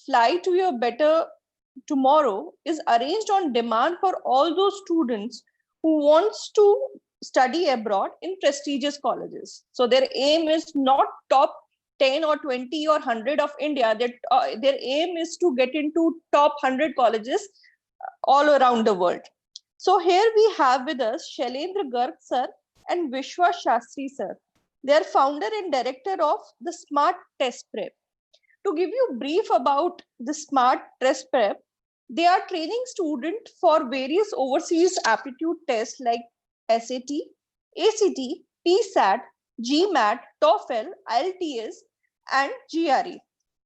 Fly to Your Better Tomorrow is arranged on demand for all those students who wants to study abroad in prestigious colleges. So their aim is not top 10 or 20 or 100 of India. Their aim is to get into top 100 colleges all around the world. So here we have with us Shailendra Garg sir and Vishwas Shastri sir. They are founder and director of the Smart Test Prep. To give you a brief about the Smart Test Prep, they are training students for various overseas aptitude tests like SAT, ACT, PSAT, GMAT, TOEFL, IELTS, and GRE.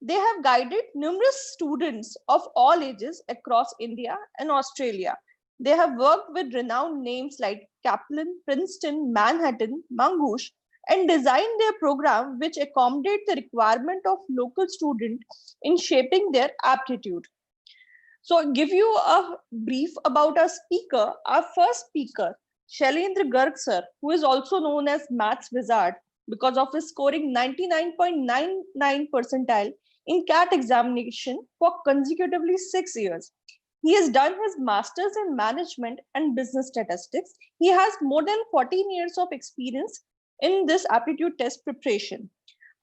They have guided numerous students of all ages across India and Australia. They have worked with renowned names like Kaplan, Princeton, Manhattan, Mangush, and designed their program which accommodate the requirement of local students in shaping their aptitude. So give you a brief about our speaker. Our first speaker, Shailendra Garg sir, who is also known as Maths Wizard because of his scoring 99.99 percentile in CAT examination for consecutively 6 years. He has done his master's in management and business statistics. He has more than 14 years of experience in this aptitude test preparation.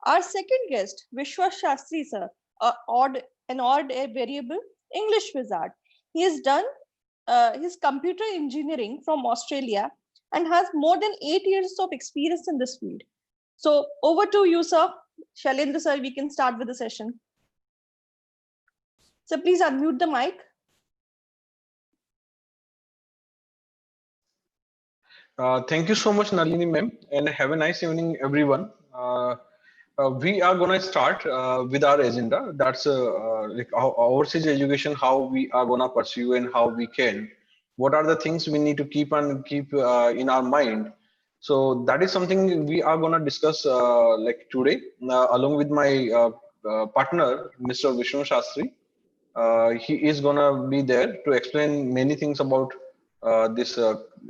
Our second guest, Vishwas Shastri sir, an odd variable English wizard. He has done his computer engineering from Australia and has more than 8 years of experience in this field. So over to you, sir. Shailendra sir, we can start with the session. So please unmute the mic. Thank you so much, Nalini ma'am, and have a nice evening, everyone. We are going to start with our agenda. That's like overseas education, how we are going to pursue and how we can. What are the things we need to keep in our mind? So that is something we are going to discuss like today, along with my partner, Mr. Vishnu Shastri. He is going to be there to explain many things about this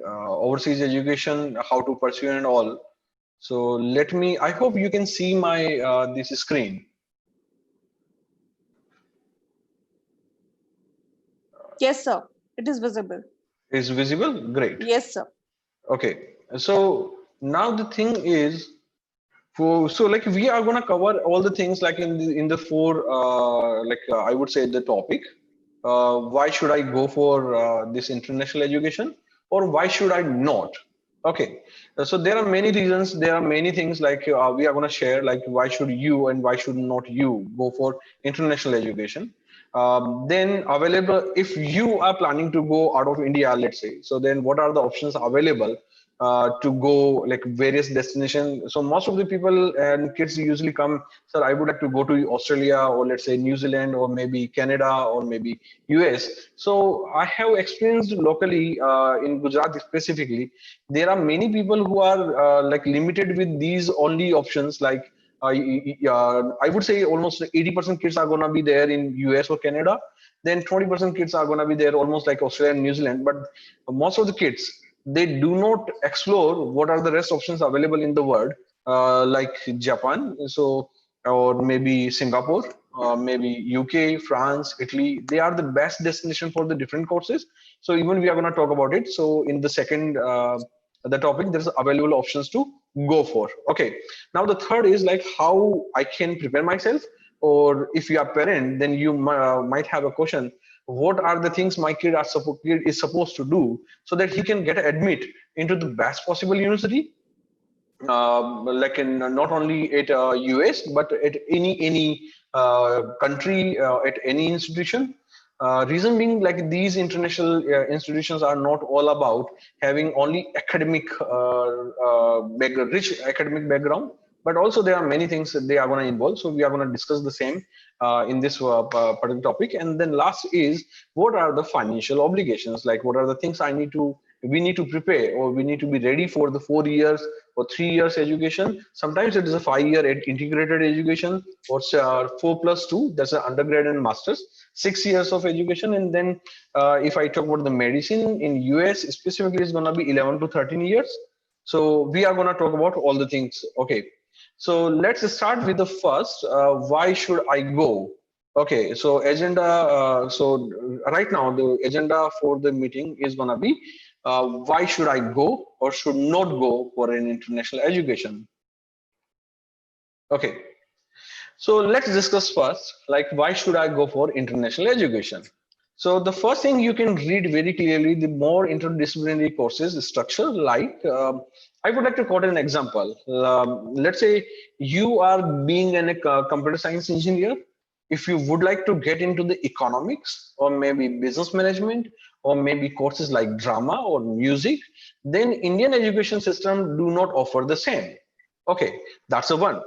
overseas education, how to pursue and all. So I hope you can see my this screen. Yes, sir. It is visible. Is visible? Great. Yes, sir. Okay. So now the thing is, so like we are going to cover all the things like in the four, I would say the topic. Why should I go for this international education, or why should I not? Okay, so there are many reasons. There are many things like we are going to share, like why should you and why should not you go for international education. Then available, if you are planning to go out of India, let's say, so then what are the options available to go like various destinations? So most of the people and kids usually come, sir, I would like to go to Australia, or let's say New Zealand, or maybe Canada, or maybe US. So I have experienced locally in Gujarat specifically, there are many people who are like limited with these only options. Like I would say almost 80% kids are going to be there in US or Canada. Then 20% kids are going to be there almost like Australia and New Zealand. But most of the kids, they do not explore what are the rest options available in the world, like Japan, so or maybe Singapore, maybe UK, France, Italy. They are the best destination for the different courses. So even we are going to talk about it. So in the second the topic, there's available options to go for. Okay, now the third is like how I can prepare myself, or if you are parent, then you might have a question, what are the things my kid is supposed to do so that he can get admit into the best possible university, like in not only at US but at any country, at any institution. Reason being, like these international institutions are not all about having only academic rich academic background, but also there are many things that they are going to involve. So we are going to discuss the same in this particular topic. And then last is, what are the financial obligations? Like what are the things we need to prepare, or we need to be ready for the 4 years or 3 years education. Sometimes it is a 5-year integrated education, or 4+2, that's an undergrad and masters, 6 years of education. And then if I talk about the medicine in US specifically, is going to be 11 to 13 years. So we are going to talk about all the things. Okay, so let's start with the first, why should I go? Okay, so agenda. Right now the agenda for the meeting is gonna be why should I go or should not go for an international education? Okay, so let's discuss first, like why should I go for international education? So the first thing you can read very clearly, the more interdisciplinary courses structure, like I would like to quote an example. Let's say you are being a computer science engineer. If you would like to get into the economics or maybe business management or maybe courses like drama or music, then Indian education system do not offer the same. Okay, that's the one.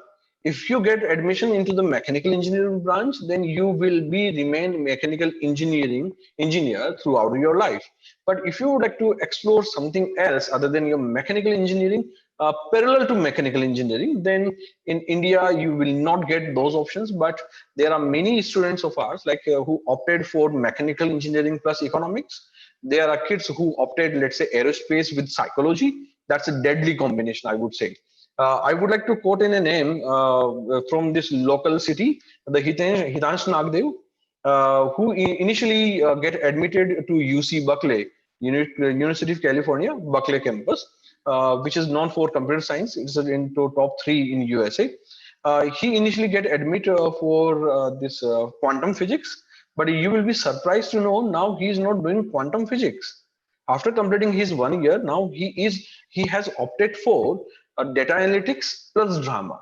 If you get admission into the mechanical engineering branch, then you will be remain mechanical engineering engineer throughout your life. But if you would like to explore something else other than your mechanical engineering, parallel to mechanical engineering, then in India you will not get those options. But there are many students of ours like who opted for mechanical engineering plus economics. There are kids who opted, let's say, aerospace with psychology. That's a deadly combination, I would say. I would like to quote in a name from this local city, the Hitansh Nagdev, who initially get admitted to UC Berkeley, University of California, Berkeley campus, which is known for computer science. It's into top 3 in USA. He initially get admitted for this quantum physics, but you will be surprised to know now he is not doing quantum physics. After completing his 1 year, now he has opted for data analytics plus drama.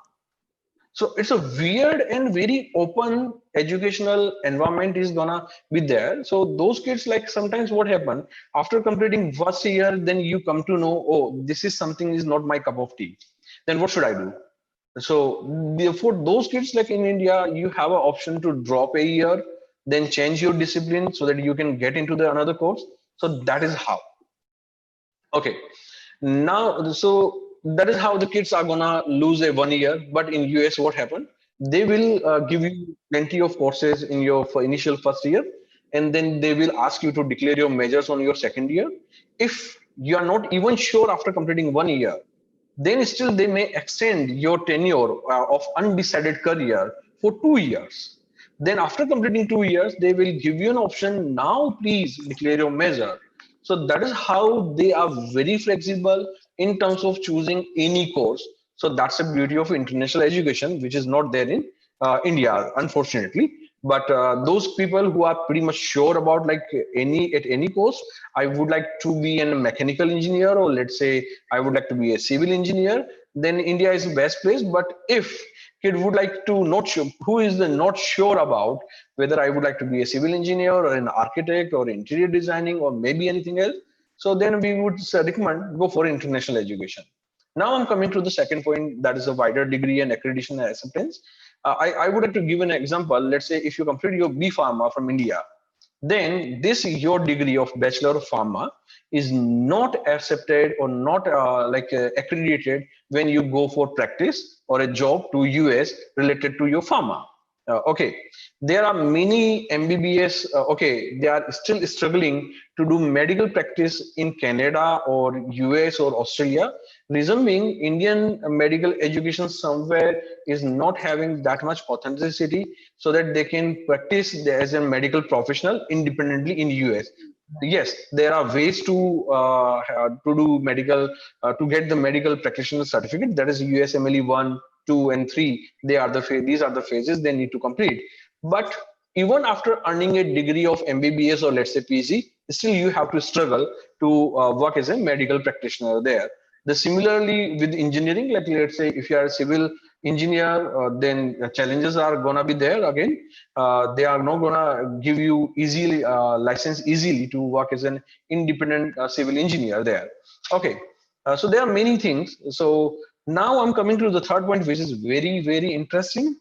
So it's a weird and very open educational environment is gonna be there. So those kids, like, sometimes what happen after completing first year, then you come to know, oh, this is something is not my cup of tea. Then what should I do? So therefore, those kids, like in India, you have an option to drop a year, then change your discipline so that you can get into the another course. So that is how. Okay, now, so that is how the kids are gonna lose a 1 year. But in US, what happened? They will give you plenty of courses in your initial first year, and then they will ask you to declare your majors on your second year. If you are not even sure after completing 1 year, then still they may extend your tenure of undecided career for 2 years. Then after completing 2 years, they will give you an option. Now, please declare your major. So that is how they are very flexible in terms of choosing any course. So that's the beauty of international education, which is not there in India, unfortunately. But those people who are pretty much sure about, like, any course, I would like to be a mechanical engineer, or let's say I would like to be a civil engineer, then India is the best place. But if kid would like to not sure, who is the not sure about whether I would like to be a civil engineer or an architect or interior designing or maybe anything else, so then we would recommend go for international education. Now I'm coming to the second point, that is a wider degree and accreditation and acceptance. I would like to give an example. Let's say if you complete your B Pharma from India, then this your degree of Bachelor of Pharma is not accepted or not accredited when you go for practice or a job to US related to your pharma. Okay, there are many MBBS. Okay, they are still struggling to do medical practice in Canada or US or Australia. Reason being, Indian medical education somewhere is not having that much authenticity so that they can practice as a medical professional independently in US. Yes, there are ways to do medical to get the medical practitioner certificate. That is USMLE 1, 2, and 3. They are these are the phases they need to complete. But even after earning a degree of MBBS or let's say PG, still you have to struggle to work as a medical practitioner there. The similarly with engineering, like let's say if you are a civil engineer, then challenges are gonna be there again. They are not gonna give you easily license easily to work as an independent civil engineer there. Okay, so there are many things. So now I'm coming to the third point, which is very interesting.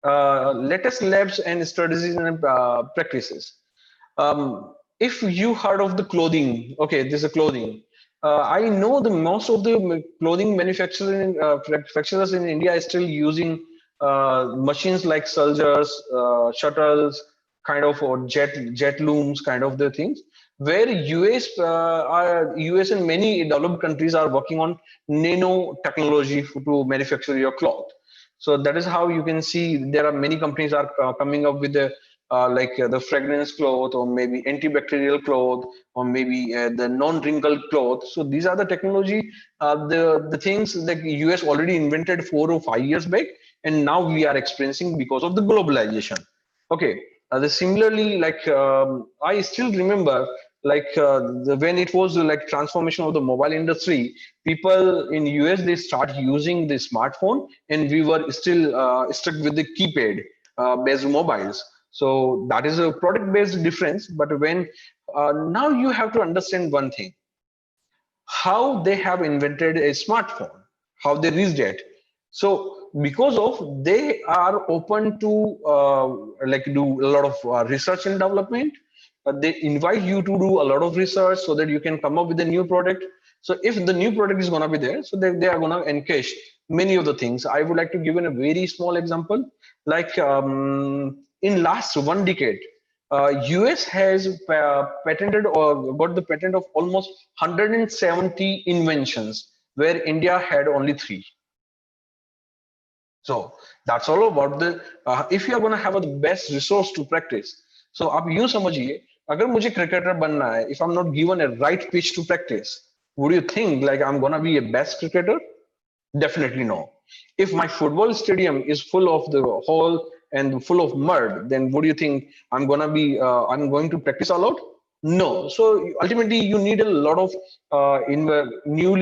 Latest labs and strategies and practices. If you heard of the clothing, okay, this is a clothing. I know the most of the clothing manufacturers in India is still using machines like soldiers, shuttles, kind of, or jet looms, kind of the things. Where US and many developed countries are working on nano technology to manufacture your cloth. So that is how you can see there are many companies are coming up with the the fragrance cloth, or maybe antibacterial cloth, or maybe the non-wrinkle cloth. So these are the technology, the things that US already invented 4 or 5 years back, and now we are experiencing because of the globalization. Okay, similarly, I still remember when it was like transformation of the mobile industry, people in US they start using the smartphone, and we were still stuck with the keypad based mobiles. So that is a product based difference. But when now you have to understand one thing, how they have invented a smartphone, how they reached it. So because of they are open to do a lot of research and development. They invite you to do a lot of research so that you can come up with a new product. So if the new product is going to be there, so they are going to encash many of the things. I would like to give in a very small example. In last 1 decade, US has patented or got the patent of almost 170 inventions, where India had only 3. So that's all about the if you are going to have the best resource to practice. So आप यूं समझिए, अगर मुझे cricketer बनना है, if I'm not given a right pitch to practice, would you think like I'm going to be a best cricketer? Definitely no. If my football stadium is full of the hole and full of mud, then what do you think I'm going to practice a lot? No. So ultimately, you need a lot of in the new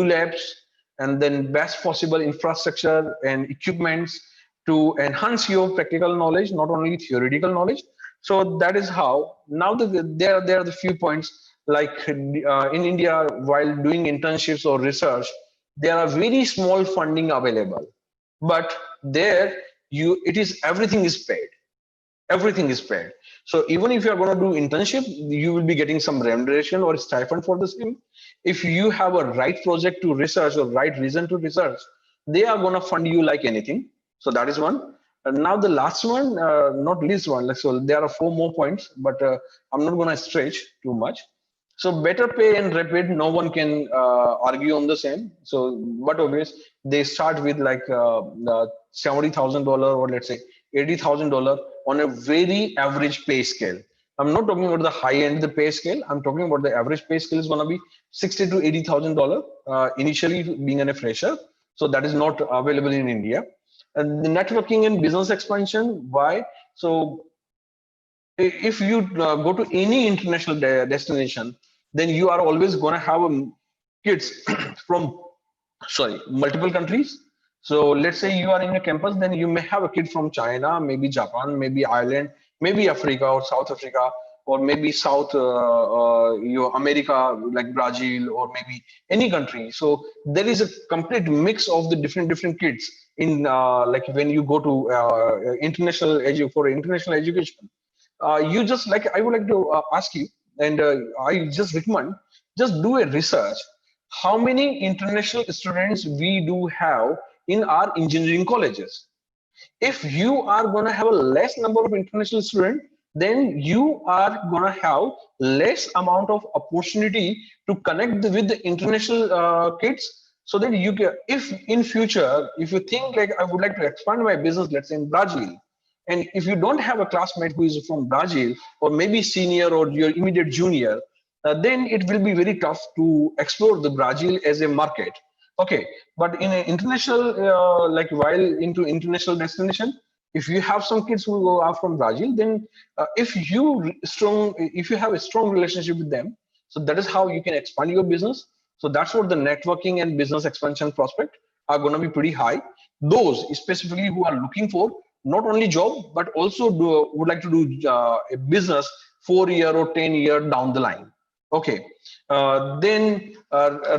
labs, and then best possible infrastructure and equipments to enhance your practical knowledge, not only theoretical knowledge. So that is how now there are the few points in India while doing internships or research, there are very small funding available, but there it is everything is paid. So even if you are going to do internship, you will be getting some remuneration or stipend for the same. If you have a right project to research or right reason to research, they are going to fund you like anything. So that is one. And now the last one, not least one, so there are 4 more points, but I'm not going to stretch too much. So better pay and rapid, no one can argue on the same. So, but obvious, they start with $70,000 or let's say $80,000 on a very average pay scale. I'm not talking about the high end the pay scale. I'm talking about the average pay scale is going to be $60,000 to $80,000 initially being a fresher. So that is not available in India. And the networking and business expansion. Why? So if you go to any international destination, then you are always going to have kids from multiple countries. So let's say you are in a campus, then you may have a kid from China, maybe Japan, maybe Ireland, maybe Africa or South Africa, or maybe South America, like Brazil, or maybe any country. So there is a complete mix of the different kids in when you go to for international education. You just I would like to ask you, and I just recommend, just do a research. How many international students we do have in our engineering colleges? If you are going to have a less number of international students, then you are going to have less amount of opportunity to connect with the international kids, so that you can, if in future, if you think like I would like to expand my business, let's say in Brazil, and if you don't have a classmate who is from Brazil, or maybe senior or your immediate junior, then it will be very tough to explore the Brazil as a market. Okay, but in an international, while into international destination, if you have some kids who are from Brazil, then if you have a strong relationship with them, so that is how you can expand your business. So that's what the networking and business expansion prospect are going to be pretty high. Those specifically who are looking for not only job, but also would like to do a business 4 year or 10 year down the line. Okay, then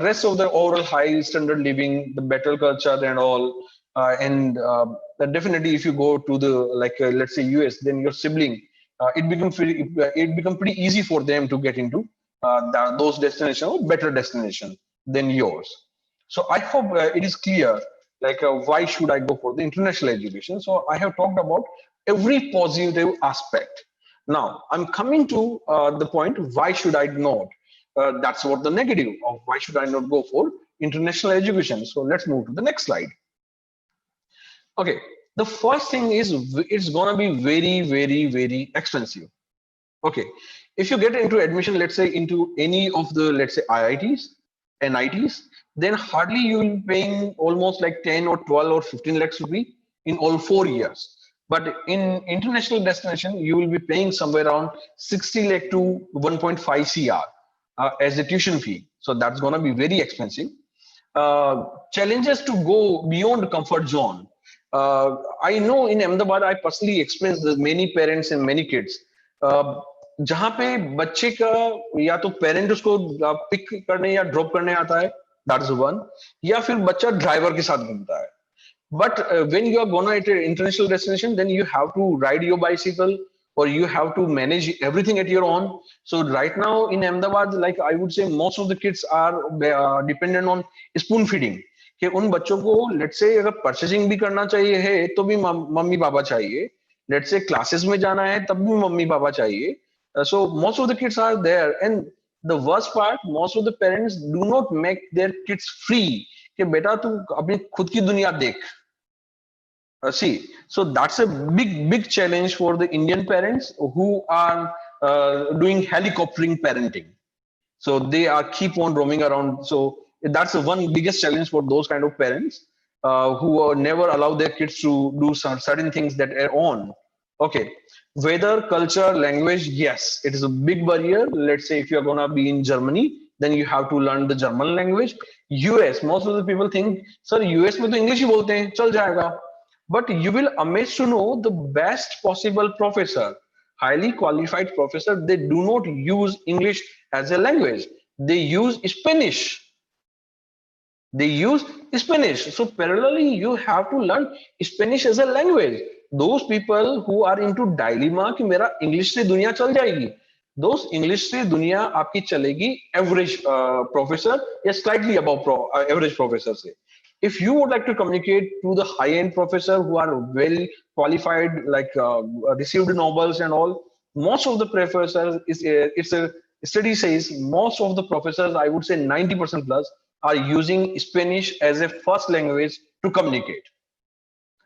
rest of the overall high standard living, the better culture and all, and definitely if you go to the let's say US, then your sibling, it become pretty easy for them to get into those destinations or better destination than yours. So I hope it is clear why should I go for the international education. So I have talked about every positive aspect. Now I'm coming to the point, why should I not? That's what the negative of why should I not go for international education. So let's move to the next slide. Okay, the first thing is it's gonna be very, very, very expensive. Okay, if you get into admission, let's say into any of the, let's say, IITs, NITs, then hardly you will be paying almost like 10 or 12 or 15 lakhs rupee in all 4 years. But in international destination, you will be paying somewhere around 60 lakh to 1.5 CR as a tuition fee. So that's gonna be very expensive. Challenges to go beyond comfort zone. I know in Ahmedabad, I personally experienced this, many parents and many kids. जहाँ पे बच्चे का या तो parent उसको pick करने या drop करने आता है, दैट इज वन, या फिर बच्चा ड्राइवर के साथ घूमता है. But when you are going at an international destination, then you have to ride your bicycle or you have to manage everything at your own. So right now in Ahmedabad, like I would say, most of the kids are dependent on spoon feeding. कि उन बच्चों को let's say अगर purchasing भी करना चाहिए है तो भी मम्मी पापा चाहिए, लेट्स से क्लासेस में जाना है तब भी मम्मी पापा चाहिए. So most of the kids are there, and the worst part, most of the parents do not make their kids free कि बेटा तू अपनी खुद की दुनिया देख. See, so that's a big challenge for the Indian parents who are doing helicoptering parenting. So they are keep on roaming around. So that's the one biggest challenge for those kind of parents who never allow their kids to do some certain things that are on. Okay, weather, culture, language, yes, it is a big barrier. Let's say if you're gonna be in Germany, then you have to learn the German language. US, most of the people think, sir, US में तो English ही बोलते हैं, चल जाएगा. But you will amazed to know the best possible professor, highly qualified professor, they do not use English as a language. They use Spanish. They use Spanish. So parallelly, you have to learn Spanish as a language. Those people who are into dilemma कि मेरा English से दुनिया चल जाएगी, those English से दुनिया आपकी चलेगी average professor या slightly above average professor से. If you would like to communicate to the high-end professor who are well qualified, like received Nobels and all, most of the professors it's a study says most of the professors, I would say 90% plus, are using Spanish as a first language to communicate.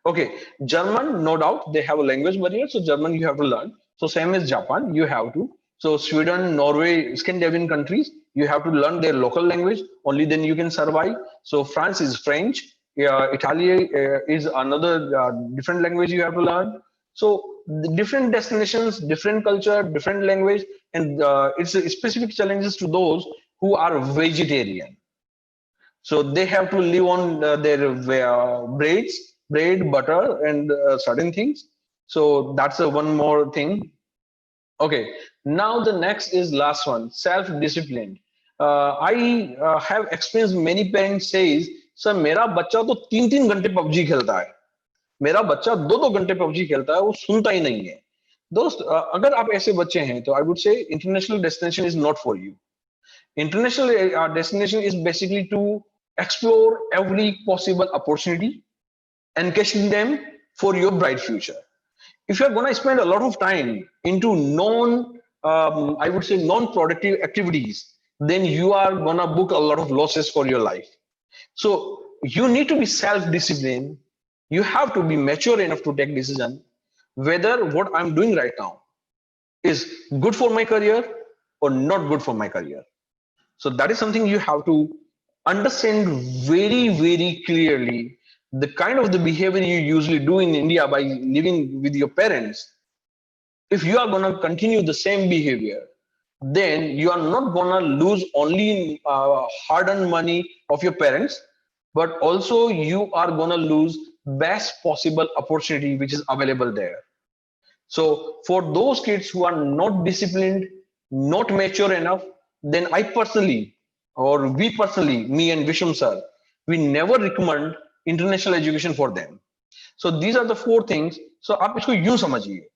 Okay, German, no doubt, they have a language barrier, so German you have to learn. So same as Japan, you have to. So Sweden, Norway, Scandinavian countries, you have to learn their local language. Only then you can survive. So France is French. Italy is another different language you have to learn. So the different destinations, different culture, different language, and it's specific challenges to those who are vegetarian. So they have to live on their bread, butter, and certain things. So that's one more thing. Okay, now the next is last one, self-discipline. I have experienced many parents says, sir, मेरा बच्चा तो 3-3 घंटे PUBG खेलता है, मेरा बच्चा 2-2 घंटे PUBG खेलता है, वो सुनता ही नहीं है. दोस्त, अगर आप ऐसे बच्चे हैं तो I would say international destination is not for you. International destination is basically to explore every possible opportunity and catching them for your bright future. If you're going to spend a lot of time into I would say non-productive activities, then you are going to book a lot of losses for your life. So you need to be self-disciplined. You have to be mature enough to take decision whether what I'm doing right now is good for my career or not good for my career. So that is something you have to understand very clearly. The kind of the behavior you usually do in India by living with your parents, if you are going to continue the same behavior, then you are not going to lose only hard-earned money of your parents, but also you are going to lose best possible opportunity which is available there. So for those kids who are not disciplined, not mature enough, then I personally, or we personally, me and Visham sir, we never recommend international education for them. So these are the 4 things. So आप इसको यूं समझिए,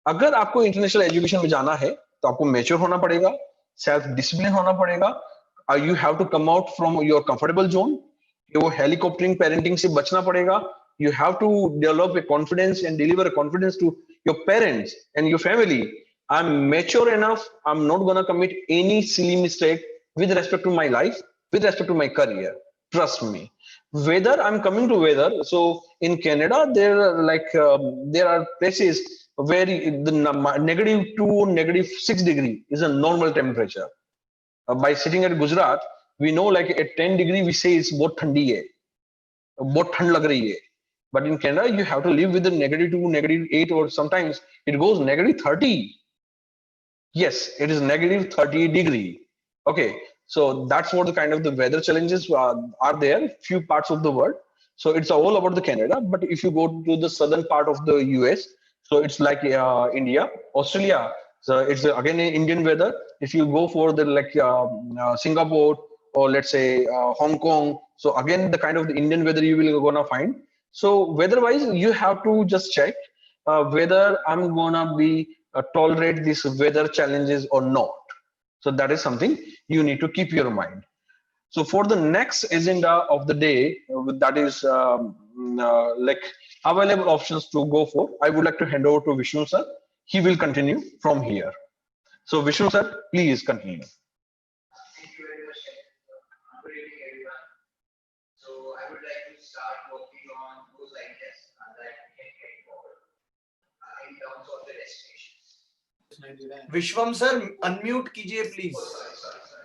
अगर आपको international education में जाना है तो आपको मैच्योर होना पड़ेगा, सेल्फ डिसिप्लिन होना पड़ेगा, you have to come out from your comfortable zone, वो हेलीकॉप्टरिंग पेरेंटिंग से बचना पड़ेगा. You have to develop a confidence and deliver a confidence to your parents and your family. I'm mature enough. I'm not going to commit any silly mistake with respect to my life, with respect to my career. Trust me. Weather, I'm coming to weather. So in Canada, there are there are places where the -2, -6 degree is a normal temperature. By sitting at Gujarat, we know like at 10 degree we say it's बहुत ठंडी है, बहुत ठंड लग रही है. But in Canada, you have to live with the -2, -8, or sometimes it goes -30. Yes, it is -30 degree. Okay, so that's what the kind of the weather challenges are there. Few parts of the world. So it's all about the Canada. But if you go to the southern part of the US, so it's like India, Australia. So it's again Indian weather. If you go for the Singapore, or let's say Hong Kong, so again the kind of the Indian weather you will gonna find. So weather-wise, you have to just check whether I'm gonna be tolerate these weather challenges or not. So that is something you need to keep your mind. So for the next agenda of the day, that is like available options to go for, I would like to hand over to Vishnu sir. He will continue from here. So Vishnu sir, please continue. Thank you very much. Good evening, everyone. So I would like to start working on those ideas that we can carry forward in terms of the destinations. Viswam sir unmute कीजिए please. Oh, sorry.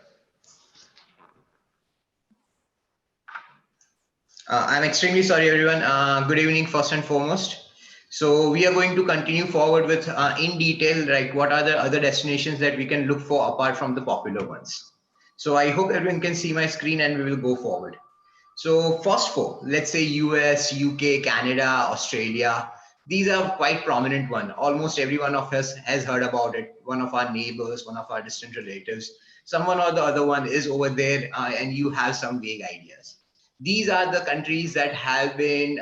I'm extremely sorry, everyone. Good evening, first and foremost. So we are going to continue forward with in detail, like what are the other destinations that we can look for apart from the popular ones. So I hope everyone can see my screen and we will go forward. So first four, let's say US, UK, Canada, Australia. These are quite prominent one. Almost every one of us has heard about it. One of our neighbors, one of our distant relatives, someone or the other one is over there and you have some vague ideas. These are the countries that have been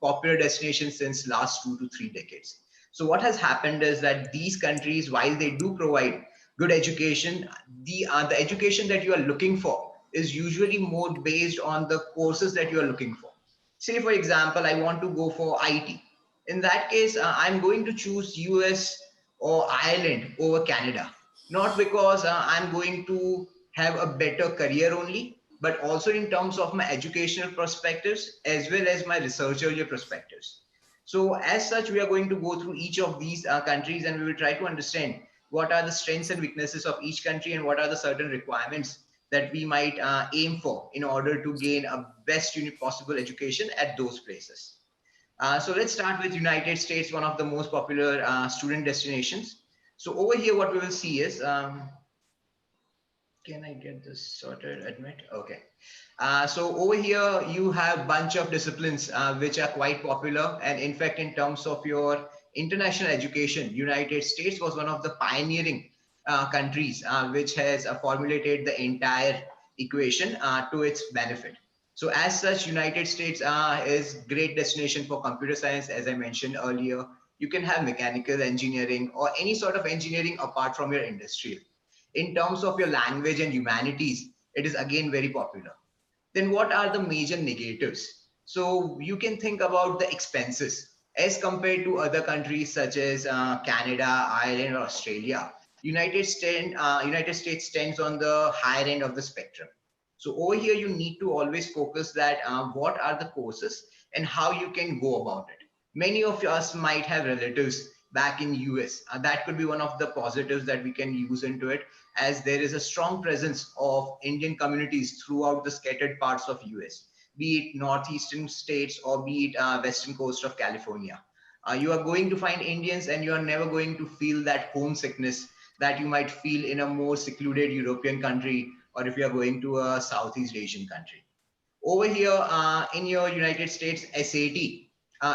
popular destinations since last 2 to 3 decades. So what has happened is that these countries, while they do provide good education, the education that you are looking for is usually more based on the courses that you are looking for. Say, for example, I want to go for IT. In that case, I'm going to choose US or Ireland over Canada, not because I'm going to have a better career only, but also in terms of my educational perspectives as well as my researcher perspectives. So as such, we are going to go through each of these countries and we will try to understand what are the strengths and weaknesses of each country and what are the certain requirements that we might aim for in order to gain a best possible education at those places. So let's start with United States, one of the most popular student destinations. So over here, what we will see is, can I get this sorted? Admit, okay. So over here, you have a bunch of disciplines which are quite popular. And in fact, in terms of your international education, United States was one of the pioneering countries which has formulated the entire equation to its benefit. So as such, United States is great destination for computer science. As I mentioned earlier, you can have mechanical engineering or any sort of engineering apart from your industrial. In terms of your language and humanities, it is again very popular. Then what are the major negatives? So you can think about the expenses as compared to other countries such as Canada, Ireland, or Australia. United States stands on the higher end of the spectrum. So over here, you need to always focus that what are the courses and how you can go about it. Many of us might have relatives back in US. That could be one of the positives that we can use into it, as there is a strong presence of Indian communities throughout the scattered parts of US, be it northeastern states or be it western coast of California. You are going to find Indians and you are never going to feel that homesickness that you might feel in a more secluded European country, or if you are going to a Southeast Asian country. Over here in your United States, SAT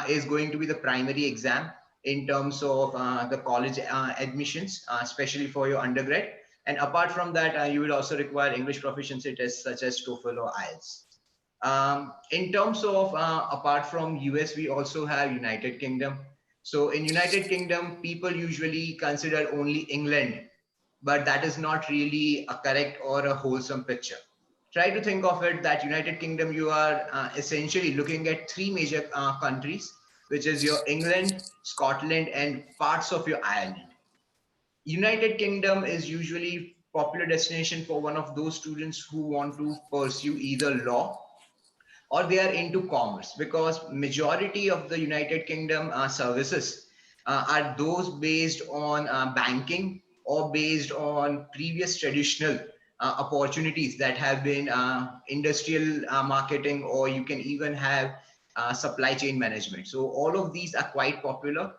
is going to be the primary exam in terms of the college admissions, especially for your undergrad. And apart from that, you will also require English proficiency tests such as TOEFL or IELTS. In terms of apart from US, we also have United Kingdom. So in United Kingdom, people usually consider only England, but that is not really a correct or a wholesome picture. Try to think of it that United Kingdom, you are essentially looking at three major countries, which is your England, Scotland, and parts of your Ireland. United Kingdom is usually popular destination for one of those students who want to pursue either law or they are into commerce, because majority of the United Kingdom services are those based on banking or based on previous traditional opportunities that have been industrial marketing, or you can even have supply chain management. So all of these are quite popular.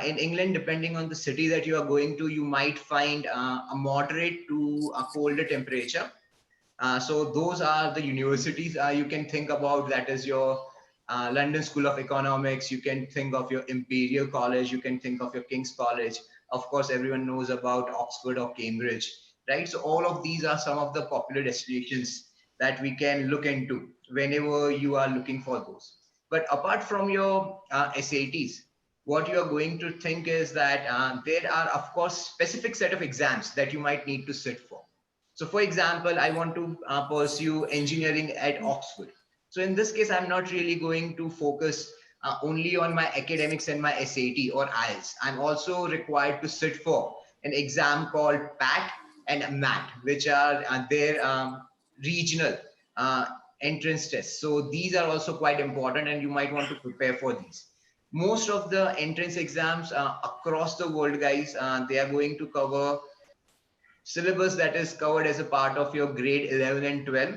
In England, depending on the city that you are going to, you might find a moderate to a colder temperature. So those are the universities you can think about. That is your London School of Economics. You can think of your Imperial College. You can think of your King's College. Of course, everyone knows about Oxford or Cambridge, right? So all of these are some of the popular destinations that we can look into whenever you are looking for those. But apart from your SATs, what you are going to think is that there are, of course, specific set of exams that you might need to sit for. So for example, I want to pursue engineering at Oxford. So in this case, I'm not really going to focus only on my academics and my SAT or IELTS. I'm also required to sit for an exam called PAT and MAT, which are their regional uh, entrance tests. So these are also quite important, and you might want to prepare for these. Most of the entrance exams across the world, guys, they are going to cover syllabus that is covered as a part of your grade 11 and 12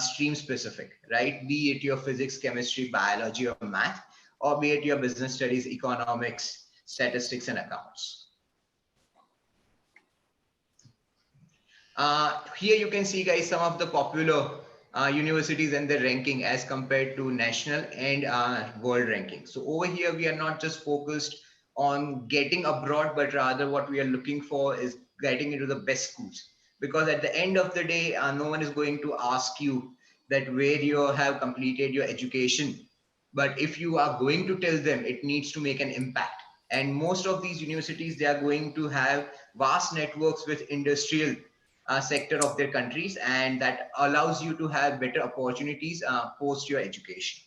stream specific, right? Be it your physics, chemistry, biology, or math, or be it your business studies, economics, statistics, and accounts. Here you can see, guys, some of the popular universities and their ranking as compared to national and world ranking. So over here, we are not just focused on getting abroad, but rather what we are looking for is getting into the best schools. Because at the end of the day, no one is going to ask you that where you have completed your education. But if you are going to tell them, it needs to make an impact. And most of these universities, they are going to have vast networks with industrial sector of their countries, and that allows you to have better opportunities post your education.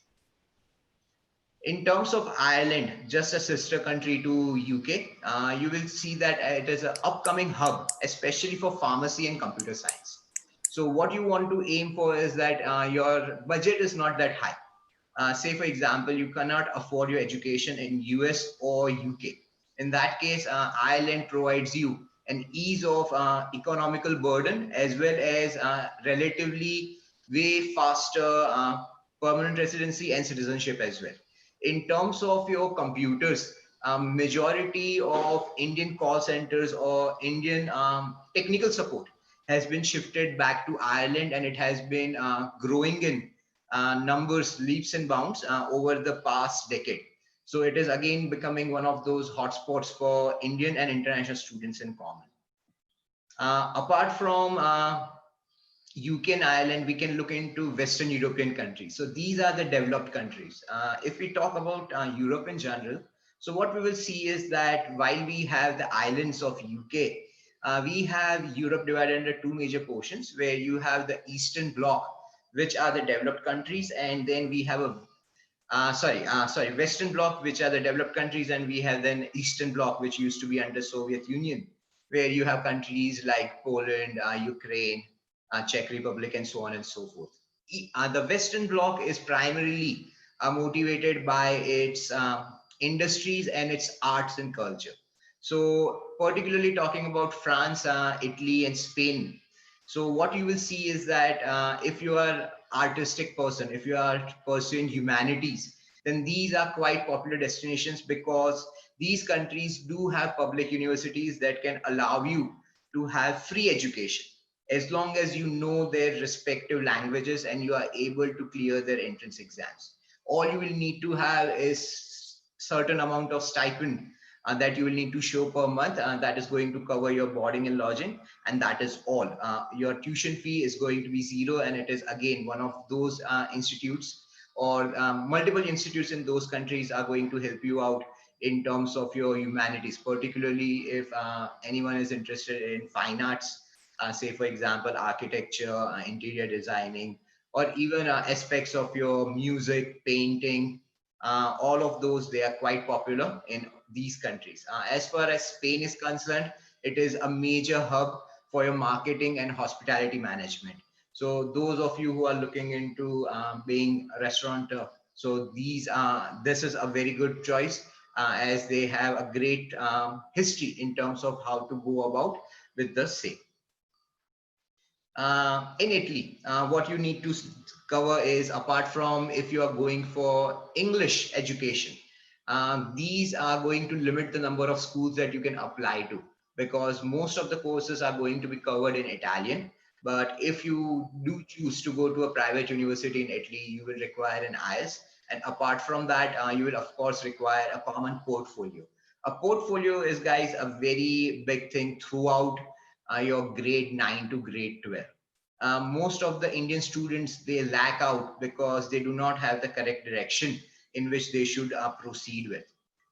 In terms of Ireland, just a sister country to UK, you will see that it is an upcoming hub, especially for pharmacy and computer science. So what you want to aim for is that your budget is not that high. Say, for example, you cannot afford your education in US or UK. In that case, Ireland provides you an ease of economical burden, as well as relatively way faster permanent residency and citizenship as well. In terms of your computers, majority of Indian call centers or Indian technical support has been shifted back to Ireland, and it has been growing in numbers, leaps and bounds over the past decade. So it is again becoming one of those hotspots for Indian and international students in common. Apart from UK and Ireland, we can look into Western European countries. So these are the developed countries. If we talk about Europe in general, so what we will see is that while we have the islands of UK, we have Europe divided into two major portions, where you have the Eastern Bloc, which are the developed countries, and then we have a Western Bloc, which are the developed countries, and we have then Eastern Bloc, which used to be under Soviet Union, where you have countries like Poland, Ukraine, Czech Republic, and so on and so forth. The Western Bloc is primarily motivated by its industries and its arts and culture. So particularly talking about France, Italy, and Spain. So what you will see is that if you are artistic person, if you are pursuing humanities, then these are quite popular destinations, because these countries do have public universities that can allow you to have free education, as long as you know their respective languages and you are able to clear their entrance exams. All you will need to have is certain amount of stipend that you will need to show per month, that is going to cover your boarding and lodging, and that is all. Your tuition fee is going to be zero, and it is again one of those institutes, or multiple institutes in those countries are going to help you out in terms of your humanities, particularly if anyone is interested in fine arts, say for example architecture, interior designing, or even aspects of your music, painting. All of those, they are quite popular in these countries. As far as Spain is concerned, it is a major hub for your marketing and hospitality management. So those of you who are looking into being a restaurateur, so this is a very good choice as they have a great history in terms of how to go about with the same. In Italy, what you need to cover is, apart from if you are going for English education, these are going to limit the number of schools that you can apply to, because most of the courses are going to be covered in Italian. But if you do choose to go to a private university in Italy, you will require an IELTS. And apart from that, you will of course require a common portfolio. A portfolio is, guys, a very big thing throughout your grade 9 to grade 12. Most of the Indian students, they lack out because they do not have the correct direction in which they should proceed with.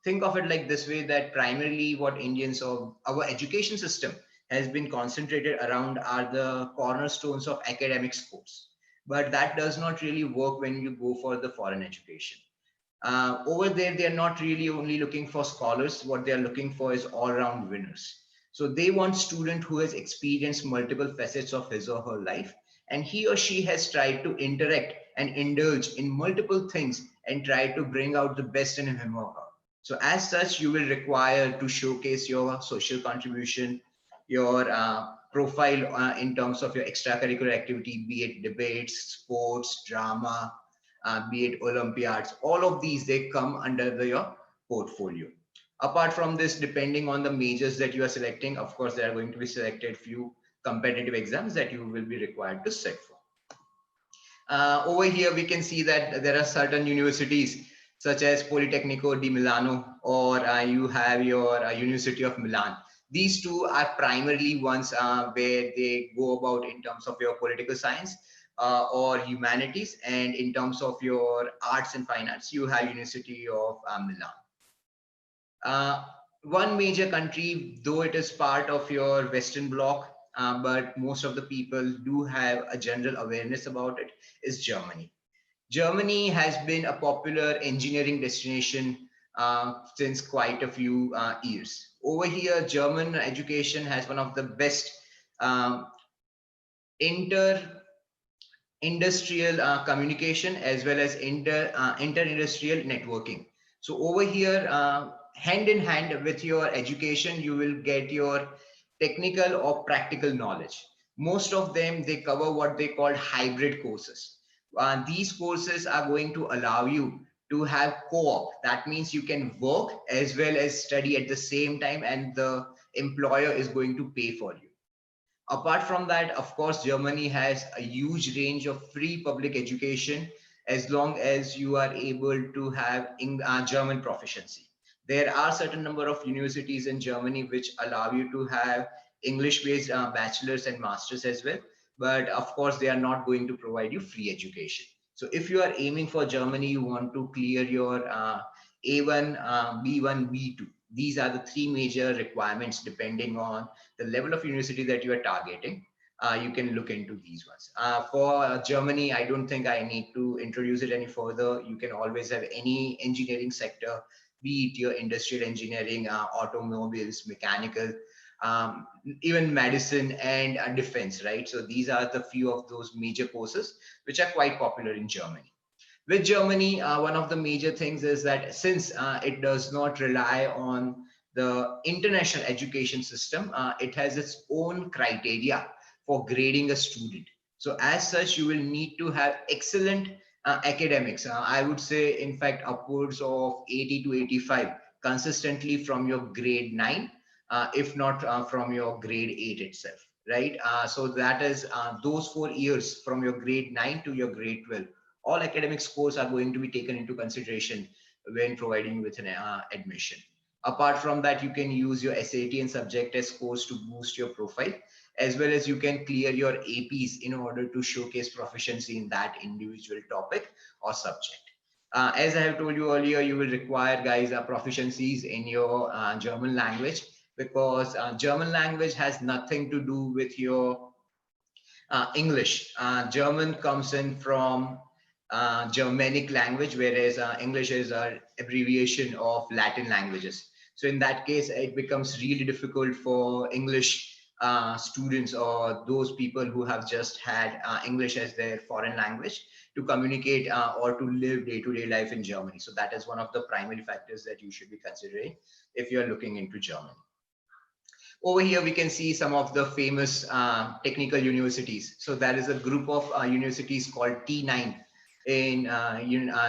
Think of it like this way, that primarily what Indians or our education system has been concentrated around are the cornerstones of academic scores. But that does not really work when you go for the foreign education. Over there, they are not really only looking for scholars. What they are looking for is all-round winners. So they want student who has experienced multiple facets of his or her life, and he or she has tried to interact and indulge in multiple things and try to bring out the best in him or her. So as such, you will require to showcase your social contribution, your profile in terms of your extracurricular activity, be it debates, sports, drama, be it Olympiads, all of these, they come under your portfolio. Apart from this, depending on the majors that you are selecting, of course, there are going to be selected few competitive exams that you will be required to sit for. Over here, we can see that there are certain universities such as Politecnico di Milano, or you have your University of Milan. These two are primarily ones where they go about in terms of your political science or humanities, and in terms of your arts and fine arts, you have University of Milan. One major country, though it is part of your Western Bloc, but most of the people do have a general awareness about it, is Germany. Germany has been a popular engineering destination since quite a few years. Over here, German education has one of the best um, inter-industrial communication, as well as inter-industrial networking. So over here, hand in hand with your education, you will get your technical or practical knowledge. Most of them, they cover what they call hybrid courses. These courses are going to allow you to have co-op. That means you can work as well as study at the same time, and the employer is going to pay for you. Apart from that, of course, Germany has a huge range of free public education as long as you are able to have German proficiency. There are certain number of universities in Germany which allow you to have English-based bachelor's and master's as well. But of course, they are not going to provide you free education. So if you are aiming for Germany, you want to clear your A1, B1, B2. These are the three major requirements depending on the level of university that you are targeting. You can look into these ones. For Germany, I don't think I need to introduce it any further. You can always have any engineering sector, be it your industrial engineering, automobiles, mechanical, even medicine and defense, right? So these are the few of those major courses which are quite popular in Germany. With Germany, one of the major things is that since it does not rely on the international education system, it has its own criteria for grading a student. So as such, you will need to have excellent academics. I would say, in fact, upwards of 80 to 85 consistently from your grade 9, if not from your grade 8 itself, right? So that is those 4 years from your grade 9 to your grade 12. All academic scores are going to be taken into consideration when providing with an admission. Apart from that, you can use your SAT and subject test scores to boost your profile, as well as you can clear your APs in order to showcase proficiency in that individual topic or subject. As I have told you earlier, you will require, guys, proficiencies in your German language, because German language has nothing to do with your English. German comes in from Germanic language, whereas English is an abbreviation of Latin languages. So in that case, it becomes really difficult for English students or those people who have just had English as their foreign language to communicate or to live day-to-day life in Germany. So that is one of the primary factors that you should be considering if you're looking into Germany. Over here, we can see some of the famous technical universities. So there is a group of universities called T9 in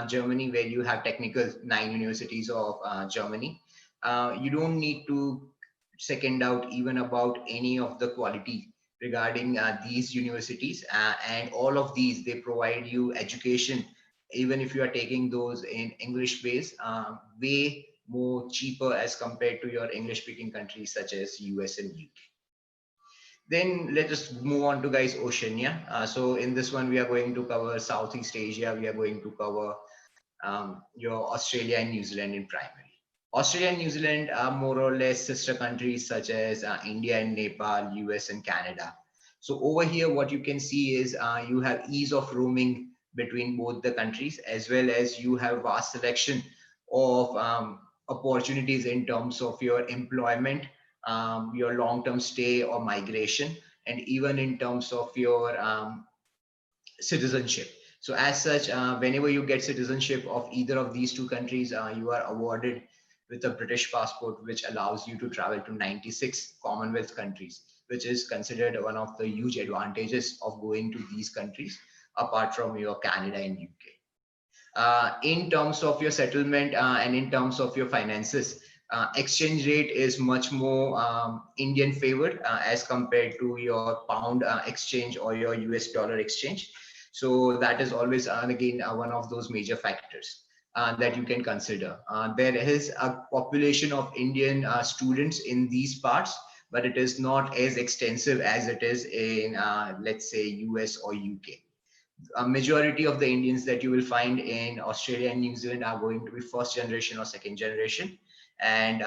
Germany, where you have technical 9 universities of Germany. You don't need to second out even about any of the quality regarding these universities. And all of these, they provide you education, even if you are taking those in English base, way more cheaper as compared to your English speaking countries such as US and UK. Then let us move on to guys Oceania. So in this one, we are going to cover Southeast Asia. We are going to cover your Australia and New Zealand in primary. Australia and New Zealand are more or less sister countries such as India and Nepal, US and Canada. So over here, what you can see is you have ease of roaming between both the countries, as well as you have vast selection of opportunities in terms of your employment, your long-term stay or migration, and even in terms of your citizenship. So as such, whenever you get citizenship of either of these two countries, you are awarded with a British passport, which allows you to travel to 96 Commonwealth countries, which is considered one of the huge advantages of going to these countries, apart from your Canada and UK. In terms of your settlement and in terms of your finances, exchange rate is much more Indian favored as compared to your pound exchange or your US dollar exchange. So that is always, again, one of those major factors that you can consider. There is a population of Indian students in these parts, but it is not as extensive as it is in, let's say, US or UK. A majority of the Indians that you will find in Australia and New Zealand are going to be first generation or second generation. And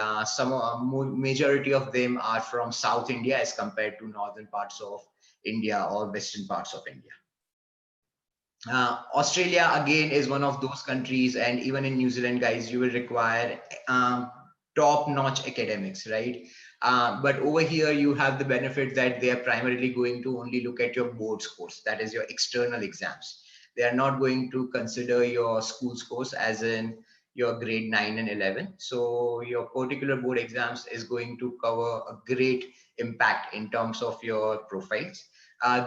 majority of them are from South India as compared to northern parts of India or western parts of India. Australia again is one of those countries, and even in New Zealand, guys, you will require top-notch academics, right? But over here, you have the benefit that they are primarily going to only look at your board scores, that is your external exams. They are not going to consider your school scores as in your grade 9 and 11. So your particular board exams is going to cover a great impact in terms of your profiles.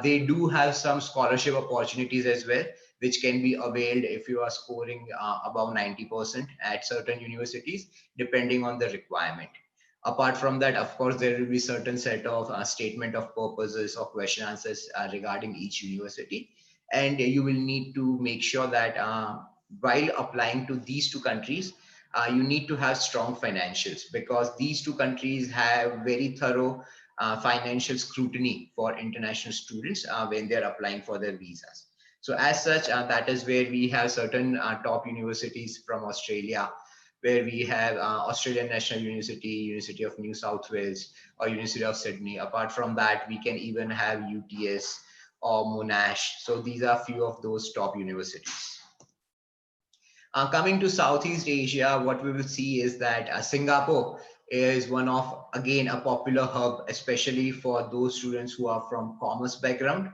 They do have some scholarship opportunities as well, which can be availed if you are scoring above 90% at certain universities, depending on the requirement. Apart from that, of course, there will be certain set of statement of purposes or question answers regarding each university. And you will need to make sure that while applying to these two countries, you need to have strong financials, because these two countries have very thorough financial scrutiny for international students when they're applying for their visas. So as such, that is where we have certain top universities from Australia, where we have Australian National University, University of New South Wales, or University of Sydney. Apart from that, we can even have UTS or Monash. So these are a few of those top universities. Coming to Southeast Asia, what we will see is that Singapore is one of, again, a popular hub, especially for those students who are from commerce background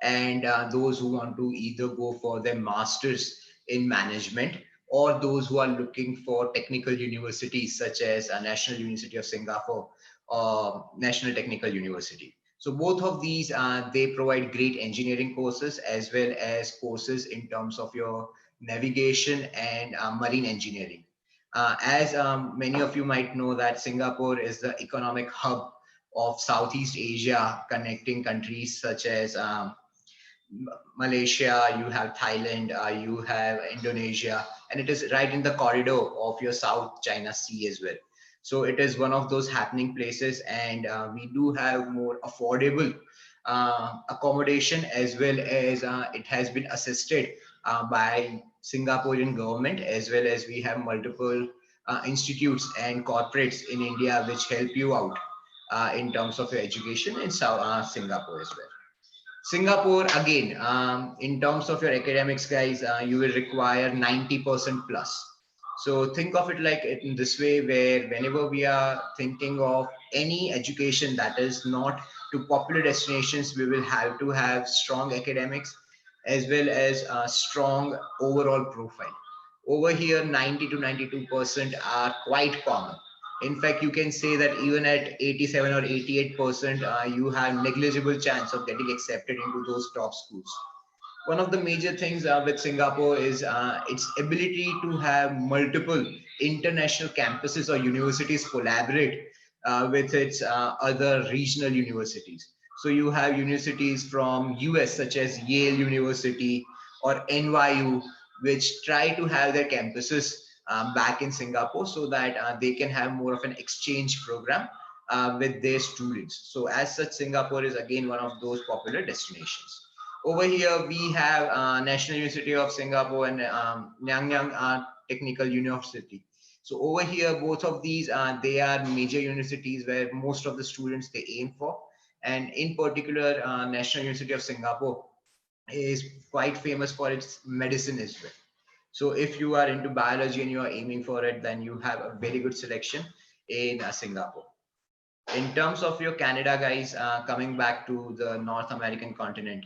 and those who want to either go for their masters in management, or those who are looking for technical universities such as National University of Singapore or National Technical University. So both of these, they provide great engineering courses as well as courses in terms of your navigation and marine engineering. As many of you might know, that Singapore is the economic hub of Southeast Asia, connecting countries such as Malaysia, you have Thailand, you have Indonesia, and it is right in the corridor of your South China Sea as well. So it is one of those happening places, and we do have more affordable accommodation, as well as it has been assisted by Singaporean government, as well as we have multiple institutes and corporates in India which help you out in terms of your education in Singapore as well. Singapore, again, in terms of your academics, guys, you will require 90% plus. So think of it like in this way, where whenever we are thinking of any education that is not to popular destinations, we will have to have strong academics as well as a strong overall profile. Over here, 90 to 92% are quite common. In fact, you can say that even at 87 or 88%, you have negligible chance of getting accepted into those top schools. One of the major things with Singapore is its ability to have multiple international campuses or universities collaborate with its other regional universities. So you have universities from US such as Yale University or NYU, which try to have their campuses back in Singapore so that they can have more of an exchange program with their students. So as such, Singapore is again one of those popular destinations. Over here, we have National University of Singapore and Nanyang Technical University. So over here, both of these, they are major universities where most of the students they aim for. And in particular, National University of Singapore is quite famous for its medicine as well. So if you are into biology and you are aiming for it, then you have a very good selection in Singapore. In terms of your Canada, guys, coming back to the North American continent,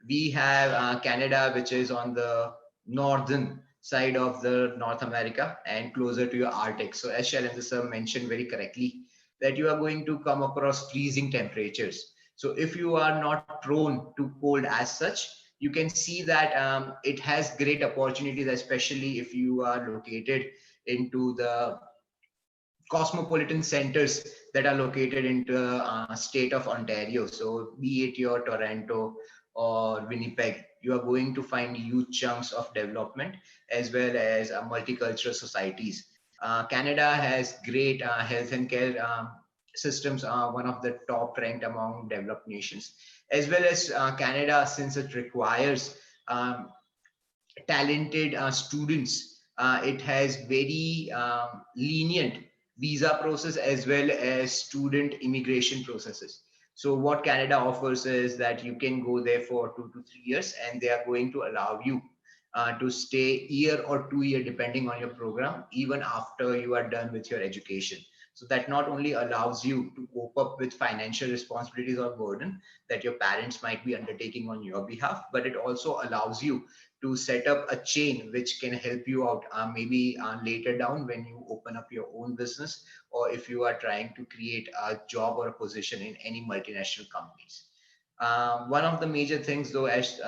we have Canada, which is on the northern side of the North America and closer to your Arctic. So as Shailendra sir mentioned very correctly, that you are going to come across freezing temperatures. So if you are not prone to cold as such, you can see that it has great opportunities, especially if you are located into the cosmopolitan centers that are located in the state of Ontario. So be it your Toronto or Winnipeg, you are going to find huge chunks of development as well as multicultural societies. Canada has great health and care systems, one of the top ranked among developed nations, as well as Canada, since it requires talented students, it has very lenient visa process as well as student immigration processes. So what Canada offers is that you can go there for 2 to 3 years and they are going to allow you to stay year or 2 year depending on your program, even after you are done with your education. So that not only allows you to cope up with financial responsibilities or burden that your parents might be undertaking on your behalf, but it also allows you to set up a chain which can help you out maybe later down when you open up your own business, or if you are trying to create a job or a position in any multinational companies. One of the major things though, as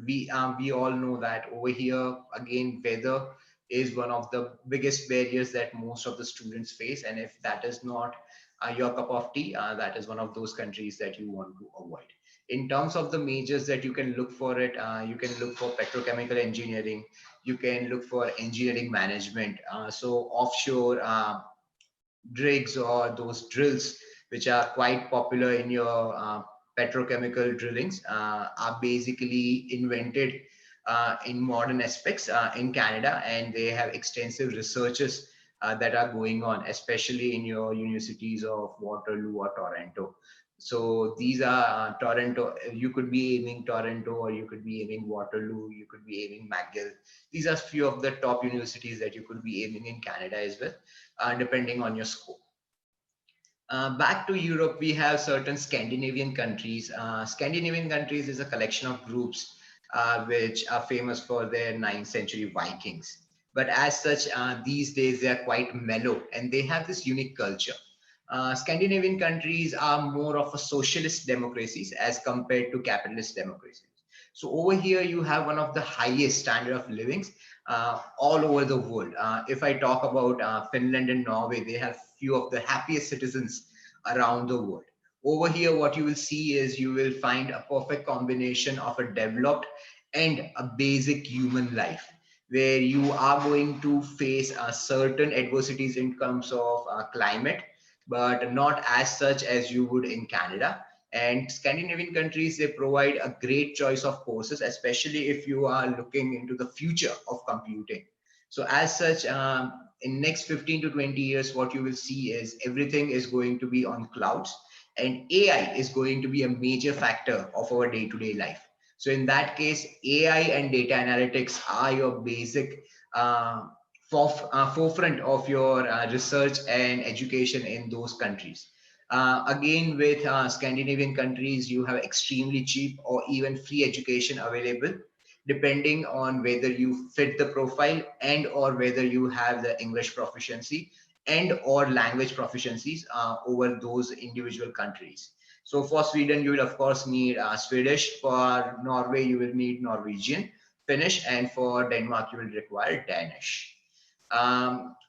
we all know that over here again, weather is one of the biggest barriers that most of the students face, and if that is not your cup of tea, that is one of those countries that you want to avoid. In terms of the majors that you can look for it, you can look for petrochemical engineering, you can look for engineering management, so offshore rigs or those drills which are quite popular in your petrochemical drillings are basically invented in modern aspects in Canada, and they have extensive researches that are going on, especially in your universities of Waterloo or Toronto. So these are Toronto, you could be aiming Toronto, or you could be aiming Waterloo, you could be aiming McGill. These are few of the top universities that you could be aiming in Canada as well, depending on your scope. Back to Europe, we have certain Scandinavian countries. Scandinavian countries is a collection of groups which are famous for their 9th century Vikings. But as such, these days they are quite mellow and they have this unique culture. Scandinavian countries are more of a socialist democracies as compared to capitalist democracies. So over here, you have one of the highest standard of livings all over the world. If I talk about Finland and Norway, they have few of the happiest citizens around the world. Over here, what you will see is you will find a perfect combination of a developed and a basic human life, where you are going to face certain adversities in terms of climate, but not as such as you would in Canada. And Scandinavian countries, they provide a great choice of courses, especially if you are looking into the future of computing. So as such, in next 15 to 20 years, what you will see is everything is going to be on clouds, and AI is going to be a major factor of our day-to-day life. So in that case, AI and data analytics are your basic forefront of your research and education in those countries. Again, with Scandinavian countries, you have extremely cheap or even free education available, depending on whether you fit the profile and or whether you have the English proficiency and or language proficiencies over those individual countries. So for Sweden, you will of course need Swedish. For Norway, you will need Norwegian, Finnish, and for Denmark, you will require Danish.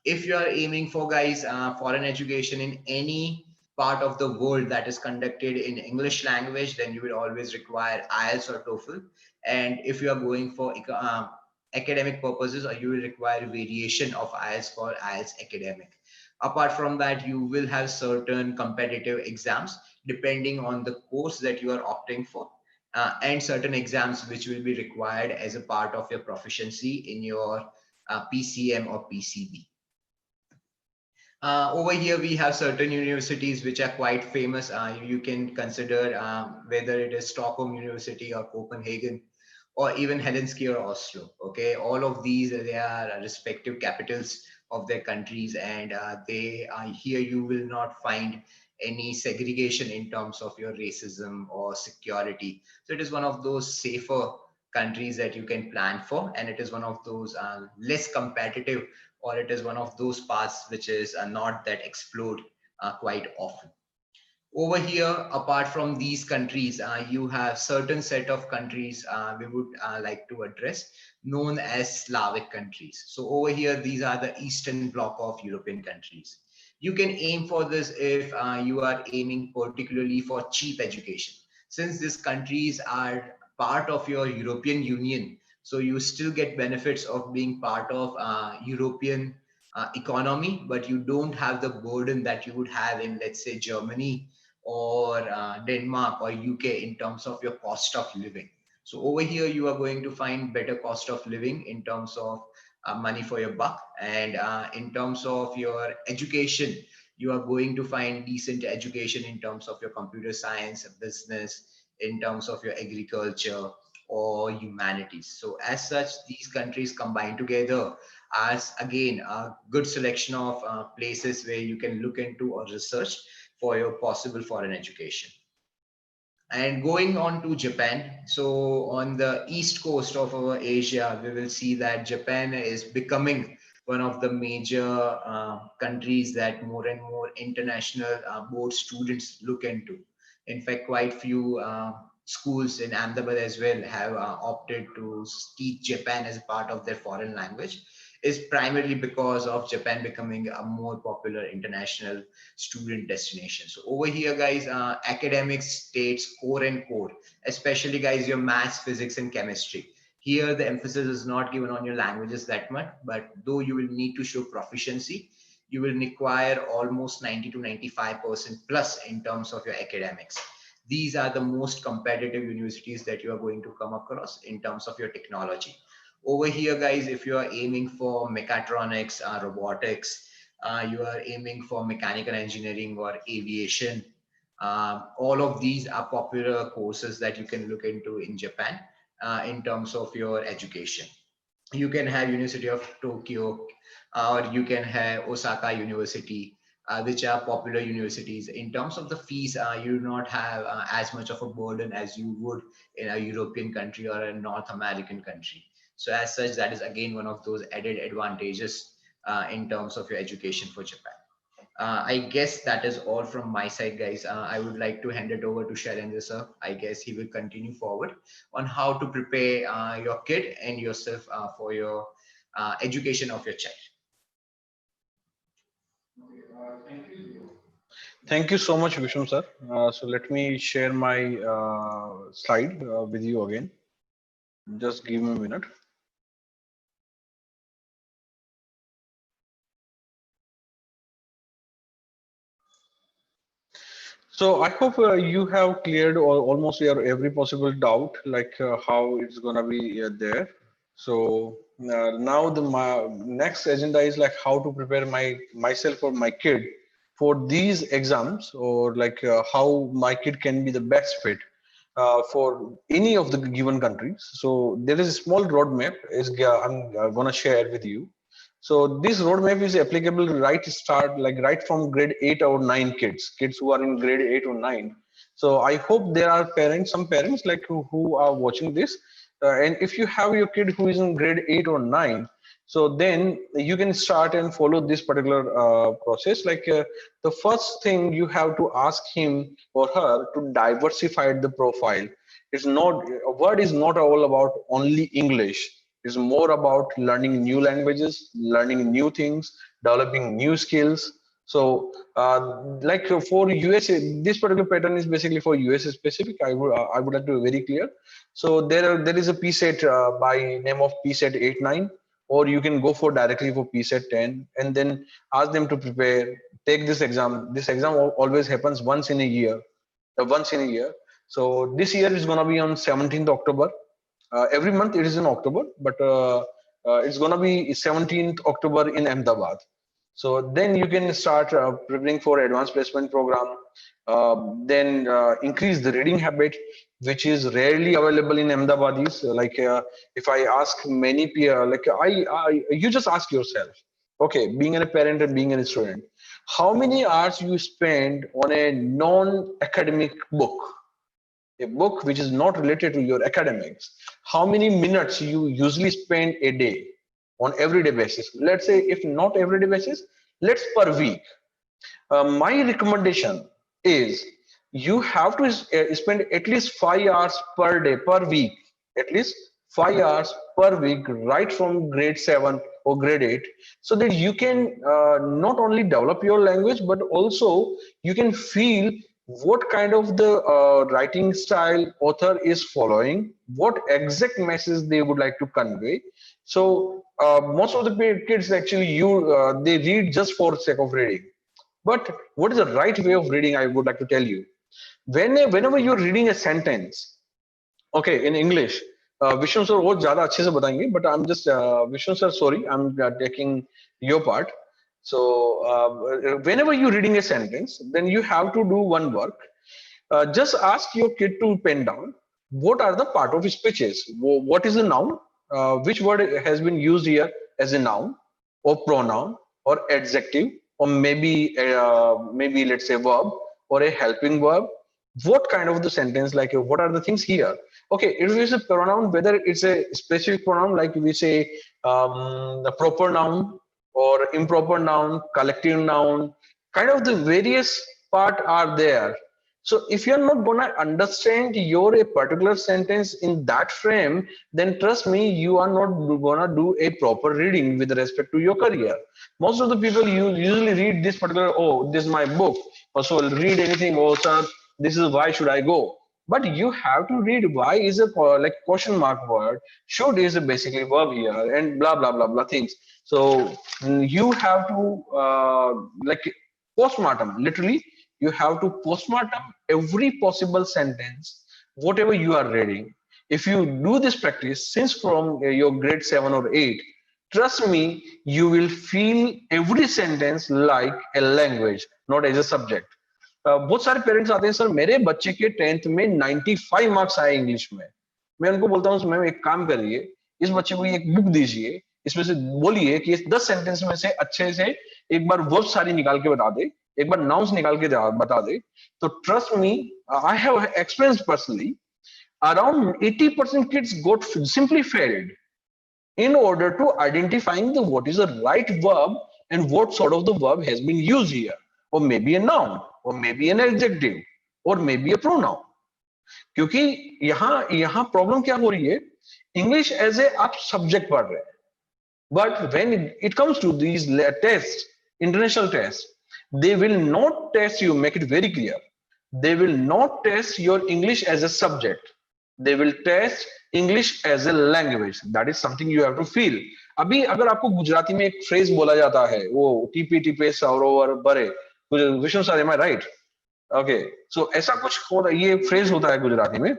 If you are aiming for, guys, foreign education in any part of the world that is conducted in English language, then you will always require IELTS or TOEFL. And if you are going for academic purposes, or you will require variation of IELTS for IELTS academic. Apart from that, you will have certain competitive exams depending on the course that you are opting for, and certain exams which will be required as a part of your proficiency in your PCM or PCB. Over here, we have certain universities which are quite famous. You can consider whether it is Stockholm University or Copenhagen, or even Helsinki or Oslo. Okay, all of these, they are respective capitals of their countries, and they here you will not find any segregation in terms of your racism or security. So it is one of those safer countries that you can plan for, and it is one of those less competitive, or it is one of those paths which is not that explode quite often. Over here, apart from these countries, you have certain set of countries we would like to address, known as Slavic countries. So over here, these are the Eastern Bloc of European countries. You can aim for this if you are aiming particularly for cheap education. Since these countries are part of your European Union, so you still get benefits of being part of European economy, but you don't have the burden that you would have in, let's say, Germany or Denmark or UK in terms of your cost of living. So over here, you are going to find better cost of living in terms of money for your buck. And in terms of your education, you are going to find decent education in terms of your computer science, business, in terms of your agriculture or humanities. So as such, these countries combine together as, again, a good selection of places where you can look into or research for your possible foreign education. And going on to Japan, so on the east coast of our Asia, we will see that Japan is becoming one of the major countries that more and more international board students look into. In fact, quite few schools in Ahmedabad as well have opted to teach Japan as part of their foreign language, is primarily because of Japan becoming a more popular international student destination. So over here, guys, academics states core and core, especially, guys, your maths, physics, and chemistry. Here, the emphasis is not given on your languages that much, but though you will need to show proficiency, you will require almost 90 to 95% plus in terms of your academics. These are the most competitive universities that you are going to come across in terms of your technology. Over here, guys, if you are aiming for mechatronics, robotics, you are aiming for mechanical engineering or aviation, all of these are popular courses that you can look into in Japan in terms of your education. You can have University of Tokyo, or you can have Osaka University, which are popular universities. In terms of the fees, you do not have as much of a burden as you would in a European country or a North American country. So as such, that is again one of those added advantages in terms of your education for Japan. I guess that is all from my side, guys. I would like to hand it over to Shailendra sir. I guess he will continue forward on how to prepare your kid and yourself for your education of your child. Thank you so much, Vishnu sir. So let me share my slide with you again. Just give me a minute. So I hope you have cleared almost your every possible doubt, like how it's gonna be there. So now the next agenda is like how to prepare myself or my kid for these exams, or like how my kid can be the best fit for any of the given countries. So there is a small roadmap I'm gonna share with you. So this roadmap is applicable right from grade 8 or 9 kids who are in grade 8 or 9. So I hope there are some parents like who are watching this. And if you have your kid who is in grade 8 or 9, so then you can start and follow this particular process. The first thing you have to ask him or her to diversify the profile. It's not, a word is not all about only English. It's more about learning new languages, learning new things, developing new skills. So, for USA, this particular pattern is basically for USA specific. I would like to be very clear. So there is a PSET by name of PSET 8-9, or you can go for directly for PSET 10, and then ask them to prepare. Take this exam. This exam always happens once in a year. So this year is gonna be on 17th October. Every month it is in October, but it's gonna be 17th October in Ahmedabad. So then you can start preparing for advanced placement program. Then increase the reading habit, which is rarely available in Ahmedabadis. If I ask many peers, you just ask yourself, okay, being a parent and being a student, how many hours you spend on a non-academic book? A book which is not related to your academics, how many minutes you usually spend a day on everyday basis? Let's say if not everyday basis, let's per week. My recommendation is you have to spend at least 5 hours per day per week, at least 5 hours per week, right from grade 7 or grade 8, so that you can not only develop your language, but also you can feel what kind of the writing style author is following, what exact message they would like to convey. So most of the kids actually they read just for the sake of reading. But what is the right way of reading? I would like to tell you. Whenever you're reading a sentence, okay, in English, Vishnu sir बहुत ज़्यादा अच्छे से बताएंगे, but I'm just Vishnu sir, sorry, I'm taking your part. So whenever you're reading a sentence, then you have to do one work. Just ask your kid to pen down what are the part of speeches. What is the noun? Which word has been used here as a noun, or pronoun, or adjective, or maybe let's say verb, or a helping verb. What kind of the sentence, like what are the things here? Okay, if it's a pronoun, whether it's a specific pronoun, like we say the proper noun or improper noun, collective noun, kind of the various part are there. So if you're not gonna understand your a particular sentence in that frame, then trust me, you are not gonna do a proper reading with respect to your career. Most of the people usually read this particular, oh, this is my book, so I'll read anything, oh sir, this is why should I go. But you have to read why is a like question mark word, should is a basically verb here, and blah blah blah blah things. So you have to like postmortem, literally you have to postmortem every possible sentence, whatever you are reading. If you do this practice since from your grade 7 or 8, trust me, you will feel every sentence like a language, not as a subject. बहुत सारे parents आते हैं, sir मेरे बच्चे के 10th में 95 marks आए English में. मैं उनको बोलता हूँ मैम एक काम करिए, इस बच्चे को एक बुक दीजिए, इसमें से बोलिए कि 10 सेंटेंस में से अच्छे से एक बार वर्ब सारी निकाल के बता दे, एक बार नाउन्स निकाल के बता दे. तो trust me, I have experience personally, around 80% kids got simply failed in order to identifying what is the right verb and what sort of the verb has been used here, or maybe a noun, or maybe an adjective, or maybe a pronoun. क्योंकि यहाँ problem क्या हो रही है, English as a आप subject पढ़ रहे हैं, but when it comes to these tests, international tests, they will not test you, make it very clear, they will not test your English as a subject, they will test English as a language. That is something you have to feel. अभी अगर आपको गुजराती में एक phrase बोला जाता है, वो TP टीपे सरोवर भरे, Vishnu sir, am I right? Okay, so ऐसा कुछ होता है, ये फ्रेज होता है गुजराती में.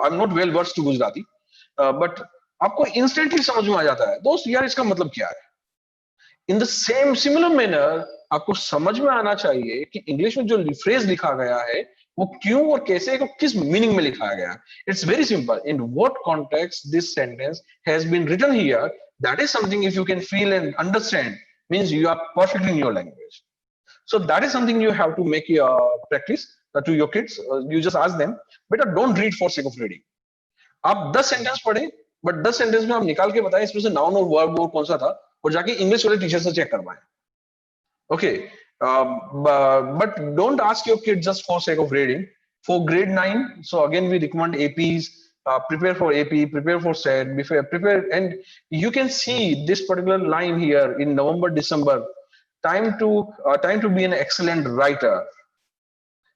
I'm not well versed to Gujarati, but आपको इंस्टेंटली समझ में आ जाता है, दोस्त यार इसका मतलब क्या है. In the same similar manner आपको समझ में आना चाहिए कि इंग्लिश में जो फ्रेज लिखा गया है वो क्यों और कैसे और किस मीनिंग में लिखा गया. It's very simple. In what context this sentence has been written here, That is something, if you can feel and understand, means you are perfect in your language. So that is something you have to make your practice to your kids. You just ask them, beta, don't read for sake of reading. आप 10 sentence पढ़े, but 10 sentence में आप निकाल के बताएं इसमें से noun और वर्ब और कौन सा था, और जाके इंग्लिश वाले टीचर से चेक करवाएं. Okay, but don't ask your kids just for sake of reading. For grade 9, so again we recommend APs. Prepare for AP, prepare for SET, prepare, and you can see this particular line here in November, December. Time to be an excellent writer.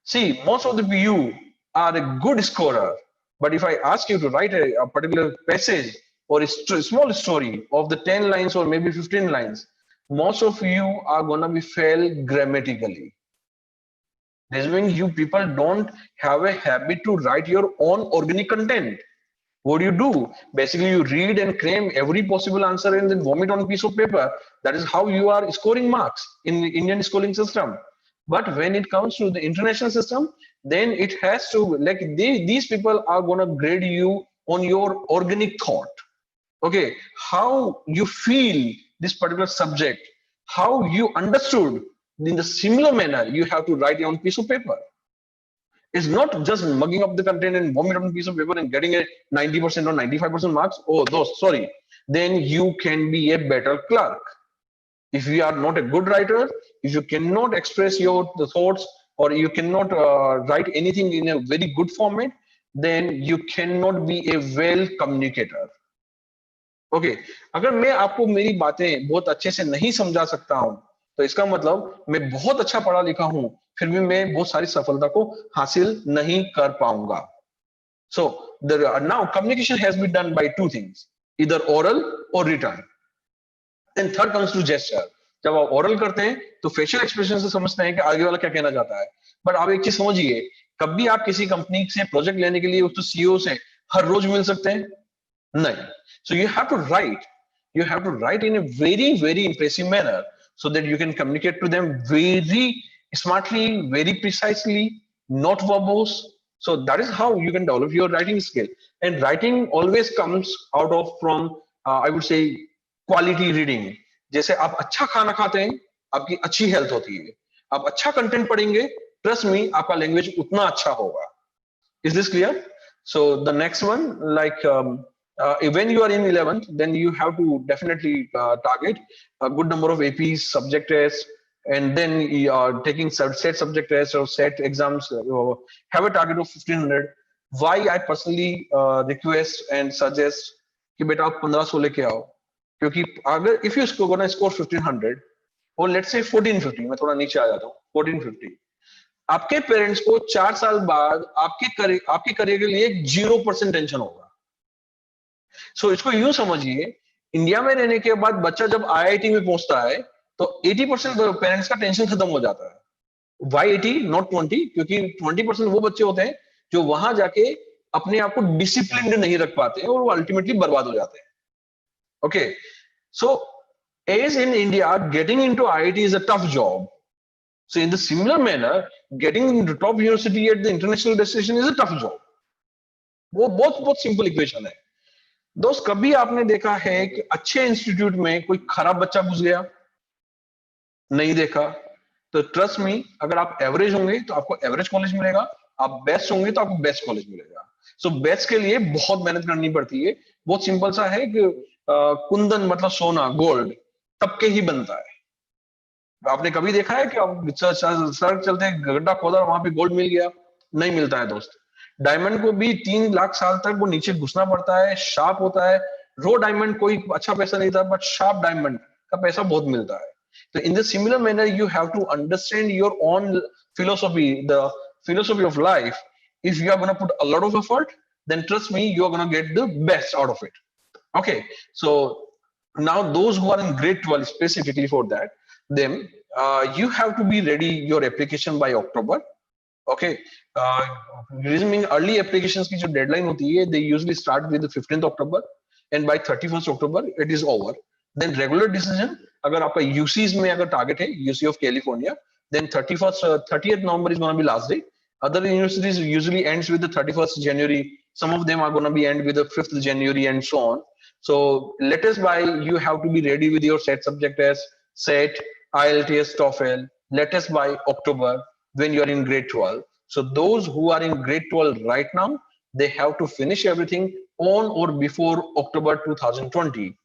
See, most of you are a good scorer, but if I ask you to write a particular passage or a small story of the 10 lines or maybe 15 lines, most of you are gonna be fail grammatically. This means you people don't have a habit to write your own organic content. What do? Basically, you read and cram every possible answer and then vomit on a piece of paper. That is how you are scoring marks in the Indian schooling system. But when it comes to the international system, then it has to, like, these people are gonna grade you on your organic thought. Okay, how you feel this particular subject, how you understood in the similar manner, you have to write it on a piece of paper. It's not just mugging up the content and vomit on a piece of paper and getting a 90% or 95% marks. Oh, those, sorry. Then you can be a better clerk. If you are not a good writer, if you cannot express the thoughts, or you cannot write anything in a very good format, then you cannot be a well communicator. Okay, अगर मैं आपको मेरी बातें बहुत अच्छे से नहीं समझा सकता हूं, तो इसका मतलब मैं बहुत अच्छा पढ़ा लिखा हूं, फिर भी मैं बहुत सारी सफलता को हासिल नहीं कर पाऊंगा. So now communication has been done by two things, either oral or written. And third comes to gesture. जब आप oral करते हैं तो facial expression से समझते हैं कि आगे वाला क्या कहना चाहता है. बट आप एक चीज समझिए, कभी आप किसी कंपनी से प्रोजेक्ट लेने के लिए उस सीईओ से हर रोज मिल सकते हैं? नहीं. So you have to write. You have to write in a very, very impressive manner so that you can communicate to them very smartly, very precisely, not verbose. So that is how you can develop your writing skill. And writing always comes out of from, I would say, quality reading. जैसे आप अच्छा खाना खाते हैं, आपकी अच्छी health होती है. आप अच्छा कंटेंट पढ़ेंगे, ट्रस्ट मी, आपका लैंग्वेज उतना अच्छा होगा. Is this clear? So the next one, like when you are in 11th, then you have to definitely target a good number of APs, subject tests, and then you are taking set subject tests or set exams. Have a target of 1500. Why I personally request and suggest कि बेटा आप 1500 लेके आओ, क्योंकि अगर if you gonna score 1500 or let's say 1450, मैं थोड़ा नीचे आ जाता हूँ, 1450, आपके पेरेंट्स को 4 साल बाद आपके करियर के लिए 0% टेंशन होगा. सो इसको यूं समझिए, इंडिया में रहने के बाद बच्चा जब आईआईटी में पहुंचता है तो 80% पेरेंट्स का टेंशन खत्म हो जाता है. Why 80 not 20? क्योंकि 20% वो बच्चे होते हैं जो वहां जाके अपने आप को डिसिप्लिन नहीं रख पाते हैं और वो अल्टीमेटली बर्बाद हो जाते हैं. Okay, so as in India getting into IIT is a tough job. So in the similar manner, getting into top university at the international destination is a tough job. वो बहुत सिंपल इक्वेशन है. दोस्त, कभी आपने देखा है कि अच्छे इंस्टीट्यूट में कोई खराब बच्चा घुस गया? नहीं देखा. तो ट्रस्ट मी, अगर आप एवरेज होंगे तो आपको एवरेज कॉलेज मिलेगा, आप बेस्ट होंगे तो आपको बेस्ट कॉलेज मिलेगा. सो बेस्ट के लिए बहुत मेहनत करनी पड़ती है. बहुत सिंपल सा है कि कुंदन मतलब सोना, गोल्ड तब के ही बनता है. आपने कभी देखा है कि आप सड़क चलते गड्ढा खोदा वहां पे गोल्ड मिल गया? नहीं मिलता है दोस्त. डायमंड को भी 3 लाख साल तक वो नीचे घुसना पड़ता है, शार्प होता है. रो डायमंड कोई अच्छा पैसा नहीं था, बट शार्प डायमंड का पैसा बहुत मिलता है. तो in the similar manner you have to understand your own philosophy, the philosophy of life. If you are gonna put a lot of effort, then trust me, you are gonna get the best out of it. Okay, so now those who are in grade 12 specifically for that, then you have to be ready your application by October. Okay, reason early applications की जो deadline होती है, they usually start with the 15th October and by 31st October it is over. Then regular decision, अगर आपका UCs में अगर target है, UC of California, then 30th November is going to be last day. Other universities usually ends with the 31st January. Some of them are going to be end with the 5th January and so on. So latest by you have to be ready with your set subject test, set, IELTS, TOEFL, latest by October when you are in grade 12. So those who are in grade 12 right now, they have to finish everything on or before October 2020.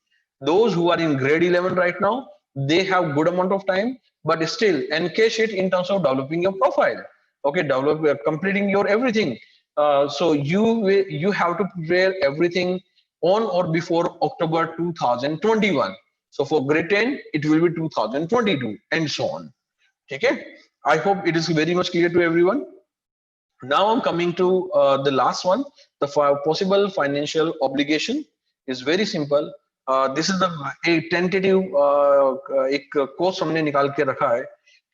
Those who are in grade 11 right now, they have good amount of time, but still encash it in terms of developing your profile. Okay, completing your everything. So you have to prepare everything on or before October 2021. So for grade 10, it will be 2022 and so on. Okay, I hope it is very much clear to everyone. Now I'm coming to the last one. The possible financial obligation is very simple. This is the a tentative एक course हमने निकाल के रखा है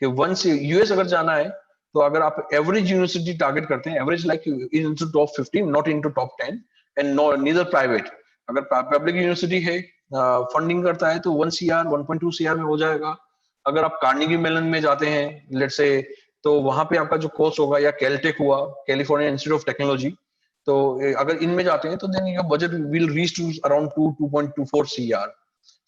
कि once US अगर जाना है तो अगर आप एवरेज यूनिवर्सिटी टारगेट करते हैं average like into top 15 not into top 10 and no neither private अगर पब्लिक यूनिवर्सिटी है फंडिंग करता है तो 1 सीआर 1.2 सीआर में हो जाएगा अगर आप कार्नेगी मेलन में जाते हैं लेट्स से तो वहां पे आपका जो कोर्स होगा या कैलटेक हुआ कैलिफोर्निया इंस्टीट्यूट ऑफ टेक्नोलॉजी तो अगर इनमें जाते हैं तो then your budget will reach to around 2.24 CR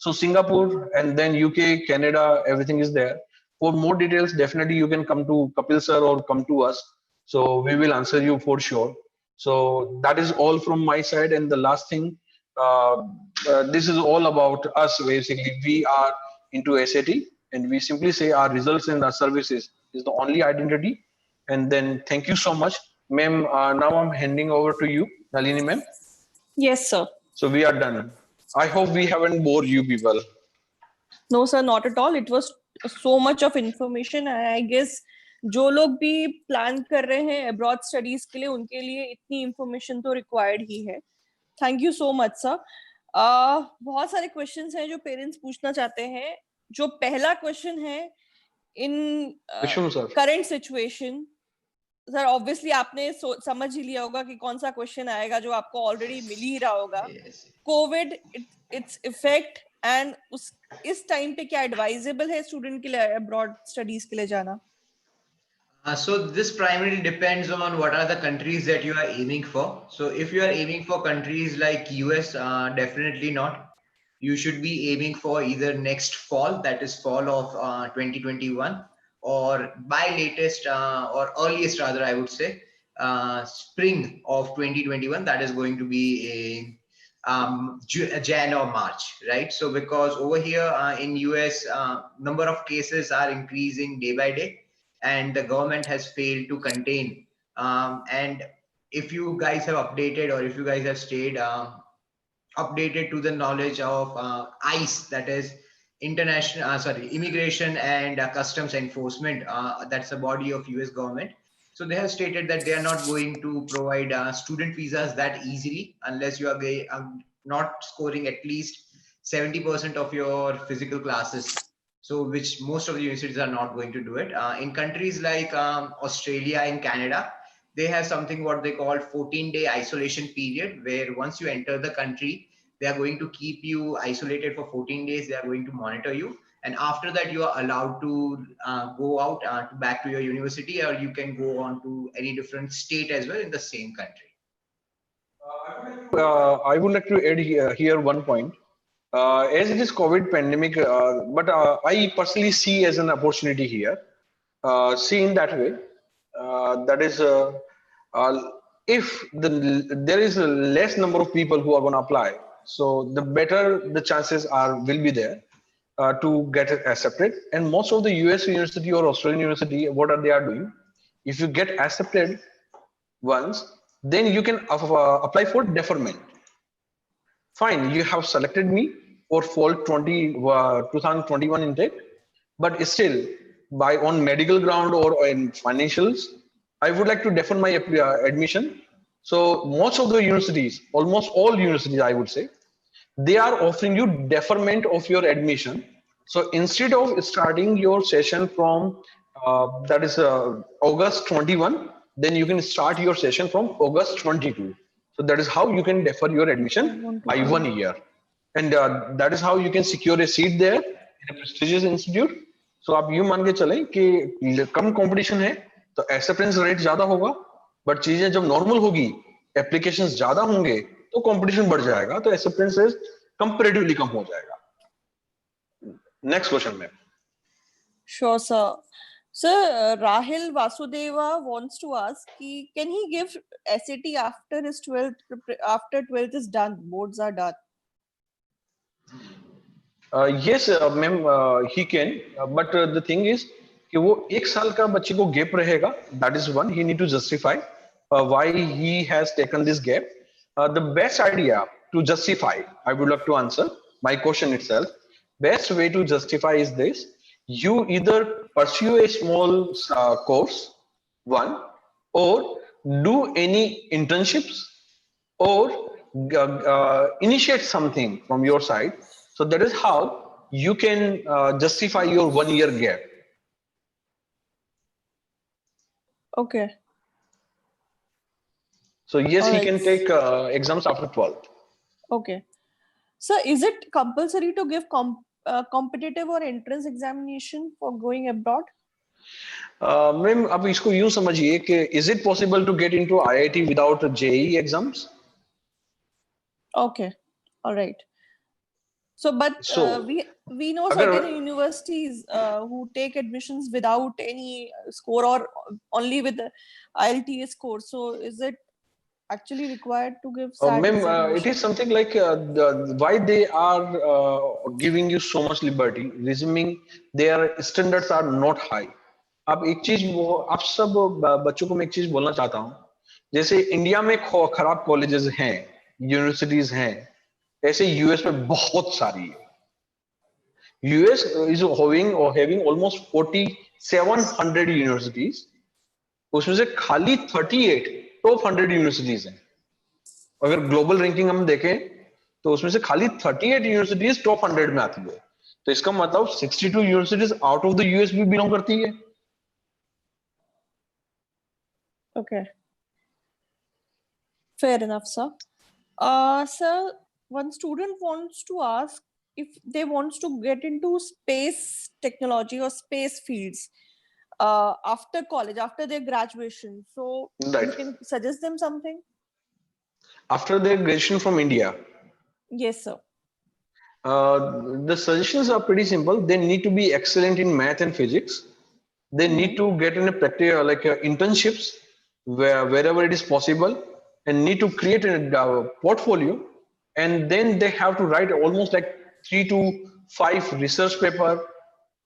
so Singapore and then UK, Canada, everything is there. For more details, definitely you can come to Kapil sir or come to us. So we will answer you for sure. So that is all from my side. And the last thing, this is all about us basically. We are into SAT and we simply say our results and our services is the only identity. And then thank you so much. Ma'am, now I'm handing over to you, Nalini ma'am. Yes, sir. So we are done. I hope we haven't bored you people. No, sir, not at all. It was so much of information. I guess जो लोग भी plan कर रहे हैं abroad studies के लिए उनके लिए इतनी इंफॉर्मेशन तो रिक्वायर्ड ही है. Thank you so much sir. बहुत सारे क्वेश्चंस हैं जो पेरेंट्स पूछना चाहते हैं. जो पहला क्वेश्चन है इन करंट सिचुएशन सर ऑब्वियसली आपने समझ ही लिया होगा कि कौन सा क्वेश्चन आएगा जो आपको ऑलरेडी मिल ही रहा होगा. कोविड इट्स इफेक्ट एंड इस टाइम पे क्या एडवाइजेबल है स्टूडेंट के लिए अब्रॉड स्टडीज के लिए जाना? So this primarily depends on what are the countries that you are aiming for. So if you are aiming for countries like US, definitely not. You should be aiming for either next fall, that is fall of 2021, or by latest or earliest rather I would say spring of 2021, that is going to be a Jan or March, right? So because over here in US number of cases are increasing day by day and the government has failed to contain, and if you guys have updated or if you guys have stayed updated to the knowledge of ICE, that is Immigration and Customs Enforcement, that's the body of US government. So they have stated that they are not going to provide student visas that easily unless you are not scoring at least 70% of your physical classes. So which most of the universities are not going to do it. In countries like Australia and Canada, they have something what they call 14-day isolation period, where once you enter the country, they are going to keep you isolated for 14 days. They are going to monitor you. And after that, you are allowed to go out back to your university, or you can go on to any different state as well in the same country. I would like to add here one point. As it is COVID pandemic, but I personally see as an opportunity here. See in that way, that is, if there is a less number of people who are going to apply, so the better the chances will be there to get accepted. And most of the US university or Australian university, what are they doing? If you get accepted once, then you can apply for deferment. Fine, you have selected me for fall 2021 intake, but still, by on medical ground or in financials, I would like to defer my admission. So most of the universities, almost all universities, I would say, they are offering you deferment of your admission. So instead of starting your session from that is August 21, then you can start your session from August 22. So that is how you can defer your admission by 1 year. And that is how you can secure a seat there in a prestigious institute. So आप यूं मान के चलें कि कम competition है तो acceptance rate ज्यादा होगा, बट चीजें जब नॉर्मल होगी, एप्लीकेशंस ज्यादा होंगे तो कंपटीशन बढ़ जाएगा, तो एक्सेप्टेंस कंपैरेटिवली कम हो जाएगा. नेक्स्ट क्वेश्चन में. Sure, sir. Sir, Rahil Vasudeva wants to ask, can he give SAT after his after 12th is done, boards are done? Yes, ma'am, he can. But the thing is कि वो एक साल का बच्चे को gap रहेगा. That is one. He need to justify why he has taken this gap. The best idea to justify, I would love to answer my question itself. Best way to justify is this: you either pursue a small course, one, or do any internships, or initiate something from your side. So that is how you can justify your 1 year gap. Okay. So yes, he Alright. can take exams after 12th. Okay. Sir, is it compulsory to give competitive or entrance examination for going abroad? Ma'am, अब इसको यूं समझिए कि is it possible to get into IIT without JEE exams? Okay. All right. So, but So, we know certain universities who take admissions without any score or only with the IELTS score. So, is it actually required to give SAT ma'am, it examination? is something like why they are giving you so much liberty, resuming their standards are not high. अब एक चीज वो आप सब बच्चों को मैं एक चीज बोलना चाहता हूँ, जैसे इंडिया में खराब कॉलेजेस हैं, यूनिवर्सिटीज हैं, ऐसे यूएस में बहुत सारी है. US is having almost 4700 universities, उसमें से खाली 38 टॉप 100 यूनिवर्सिटीज हैं. अगर ग्लोबल रैंकिंग हम देखें तो उसमें से खाली 38 यूनिवर्सिटीज टॉप 100 में आती है. तो इसका मतलब 62 universities out of the US भी बिलोंग करती है. Okay. Fair enough, sir. Sir, one student wants to ask if they wants to get into space technology or space fields after college, after their graduation. So Right. you can suggest them something? After their graduation from India, Yes, sir. the suggestions are pretty simple. They need to be excellent in math and physics. They need to get in a practice like internships wherever it is possible, and need to create a portfolio. And then they have to write almost like 3 to 5 research paper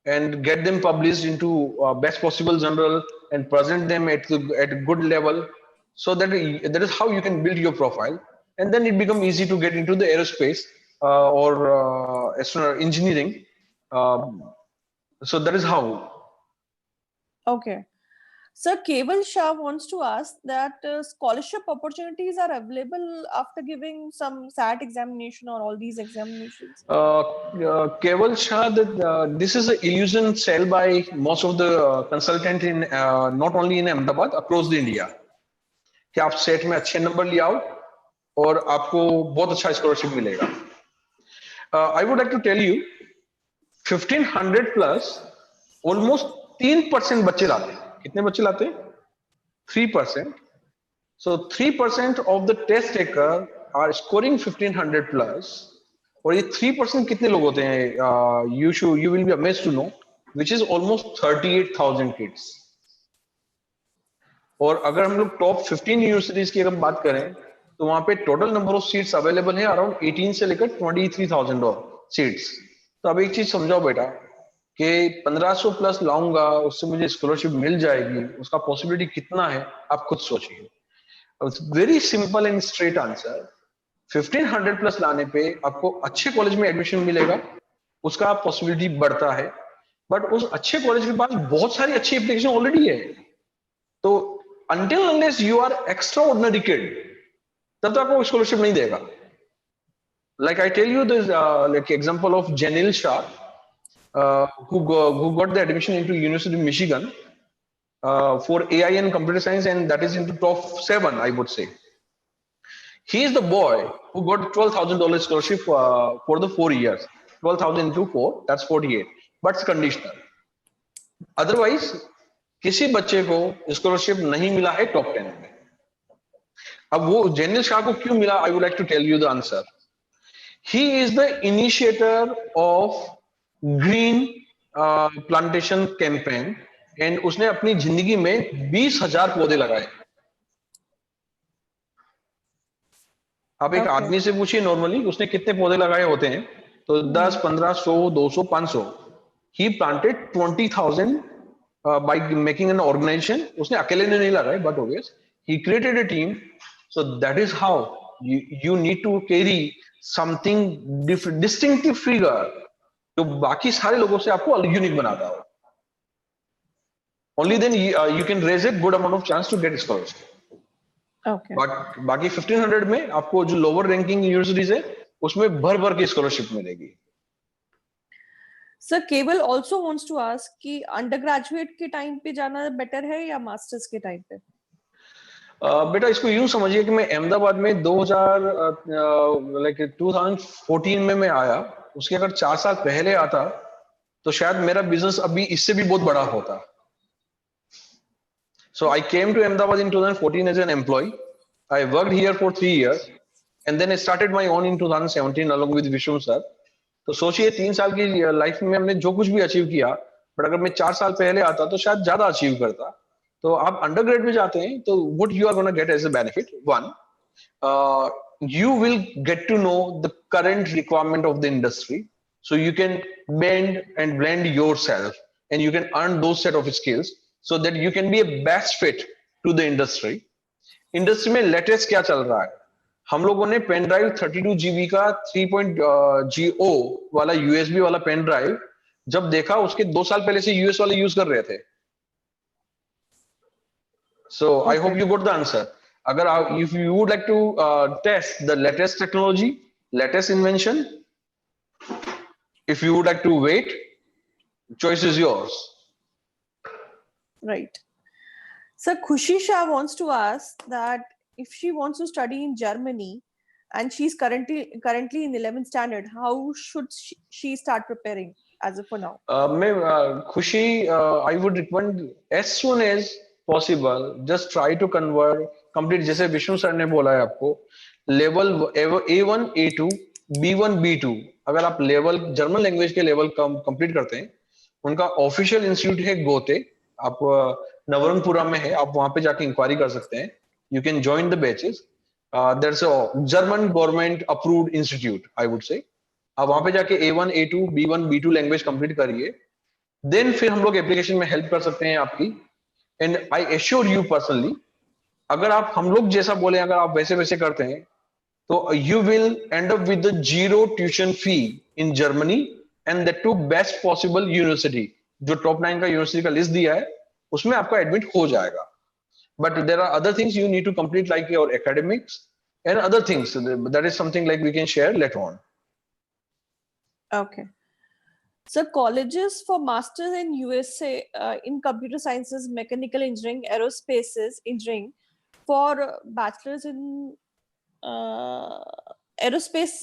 and get them published into best possible journal and present them at a good level. So that is how you can build your profile, and then it becomes easy to get into the aerospace or astronaut engineering. So that is how. Okay. Sir, Keval Shah wants to ask that scholarship opportunities are available after giving some SAT examination or all these examinations. Keval Shah, this is an illusion sell by most of the consultant in not only in Ahmedabad, across the India. कि आप set में अच्छे number ले आओ और आपको बहुत अच्छा स्कॉलरशिप मिलेगा. I would like to tell you 1500 plus almost 3% बच्चे लाते हैं. कितने बच्चे लाते हैं? 3%. So 3% of the test taker are scoring 1500 plus. और ये 3% कितने लोग होते हैं? You will be amazed to know, which is almost 38,000 kids. और अगर हम लोग टॉप 15 यूनिवर्सिटीज की अगर बात करें तो वहां पे total number of seats available है अराउंड 18 से लेकर 23,000 सीट्स. तो अब एक चीज समझाओ बेटा कि 1500 प्लस लाऊंगा, उससे मुझे स्कॉलरशिप मिल जाएगी, उसका पॉसिबिलिटी कितना है आप खुद सोचिए. Very simple and straight answer, 1500 plus लाने पे आपको अच्छे कॉलेज में एडमिशन मिलेगा, उसका पॉसिबिलिटी बढ़ता है. बट उस अच्छे कॉलेज के पास बहुत सारी अच्छी एप्लीकेशन ऑलरेडी है. तो until unless you are extraordinary kid, तब तक आपको स्कॉलरशिप नहीं देगा. Like I tell you this like example of Janil Shah, who got the admission into University of Michigan for AI and computer science, and that is into top 7, I would say. He is the boy who got $12,000 scholarship for the 4 years. 12,000 into 4, that's 48. But it's conditional. Otherwise, किसी बच्चे को scholarship नहीं मिला है top 10 में. अब वो जेनिल शाह को क्यों मिला? I would like to tell you the answer. he is the initiator of green plantation campaign and उसने अपनी जिंदगी में 20,000 पौधे लगाए. आप एक Okay. आदमी से पूछिए नॉर्मली उसने कितने पौधे लगाए होते हैं, तो 10, 15, 100, 200, 500. He planted 20,000 by making an organization. उसने अकेले ने नहीं लगाए, but always he created a team. So that is how you need to carry something different, distinctive figure जो बाकी सारे लोगों से आपको यूनिक बनाता हो. Only then you can raise a good amount of chance to get scholarship. Okay. बाकी 1500 में आपको जो लोअर रैंकिंग यूनिवर्सिटीज है उसमें भर भर की स्कॉलरशिप मिलेगी. Sir, Keval also wants to ask कि undergraduate के टाइम पे जाना बेटर है या मास्टर्स के टाइम पे? बेटा इसको यूं समझिए कि मैं अहमदाबाद में 2014 में मैं आया. उसके अगर 4 साल पहले आता तो शायद मेरा बिजनेस अभी इससे भी बहुत बड़ा होता. So I came to Ahmedabad in 2014 as an employee. I worked here for 3 years and then I started my own in 2017 along with Vishnu sir. तो सोचिए 3 साल की लाइफ में हमने जो कुछ भी अचीव किया, बट अगर मैं 4 साल पहले आता तो शायद ज्यादा अचीव करता. तो आप अंडरग्रेड में जाते हैं तो what you are going to get as a benefit, one, you will get to know the current requirement of the industry, so you can bend and blend yourself and you can earn those set of skills so that you can be a best fit to the industry. Industry में latest क्या चल रहा है? हम लोगों ने pen drive 32 GB का 3.0 वाला यूएसबी वाला पेन ड्राइव जब देखा उसके 2 साल पहले से यूएस वाले यूज कर रहे थे. So I hope you got the answer. अगर आप if you would like to test the latest technology, latest invention, if you would like to wait, choice is yours. Right. Sir, Khushi Shah wants to ask that if she wants to study in Germany and she's currently in 11th standard, how should she start preparing as of for now? Khushi, I would recommend as soon as possible, just try to convert complete. जैसे Vishnu sir ने बोला है आपको level A1, A2, B1, B2. अगर आप level German language के level complete करते हैं, उनका ऑफिशियल इंस्टीट्यूट है गोते. आप नवरंगपुरा में है, आप वहां पे जाके इंक्वायरी कर सकते हैं. You can join the batches. there's a German government approved institute, I would say. आप वहां पे जाके A1, A2, B1, B2 language complete करिए. देन फिर हम लोग एप्लीकेशन में हेल्प कर सकते हैं आपकी. And I assure you personally, अगर आप हम लोग जैसा बोले अगर आप वैसे वैसे करते हैं तो you will end up with the 0 tuition fee in Germany and that to best possible university. जो टॉप 9 का यूनिवर्सिटी का लिस्ट दिया है उसमें आपका एडमिट हो जाएगा. But there are other things you need to complete like your academics and other things. That is something like we can share later on. Okay. So colleges for masters in USA in computer sciences, mechanical engineering, aerospace engineering, for bachelors in aerospace,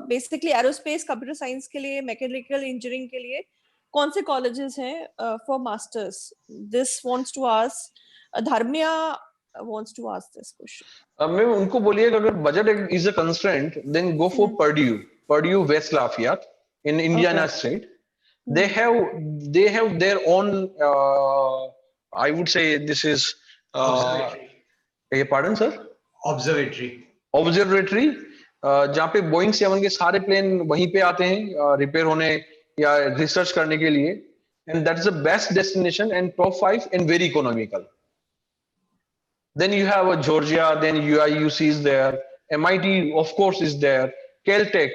basically aerospace computer science के लिए, mechanical engineering के लिए कौन से colleges हैं for masters? This wants to ask Dharmya wants to ask this question. मैं उनको बोलिए अगर budget is a constraint then go for Purdue West Lafayette in Indiana state. they have their own I would say this is pardon sir, observatory जहाँ पे Boeing 7 के सारे plane वहीं पे आते हैं रिपेयर होने या रिसर्च करने के लिए. And that is the best destination and top 5 and very economical. Then you have a Georgia, then UIUC is there, MIT of course is there, Caltech,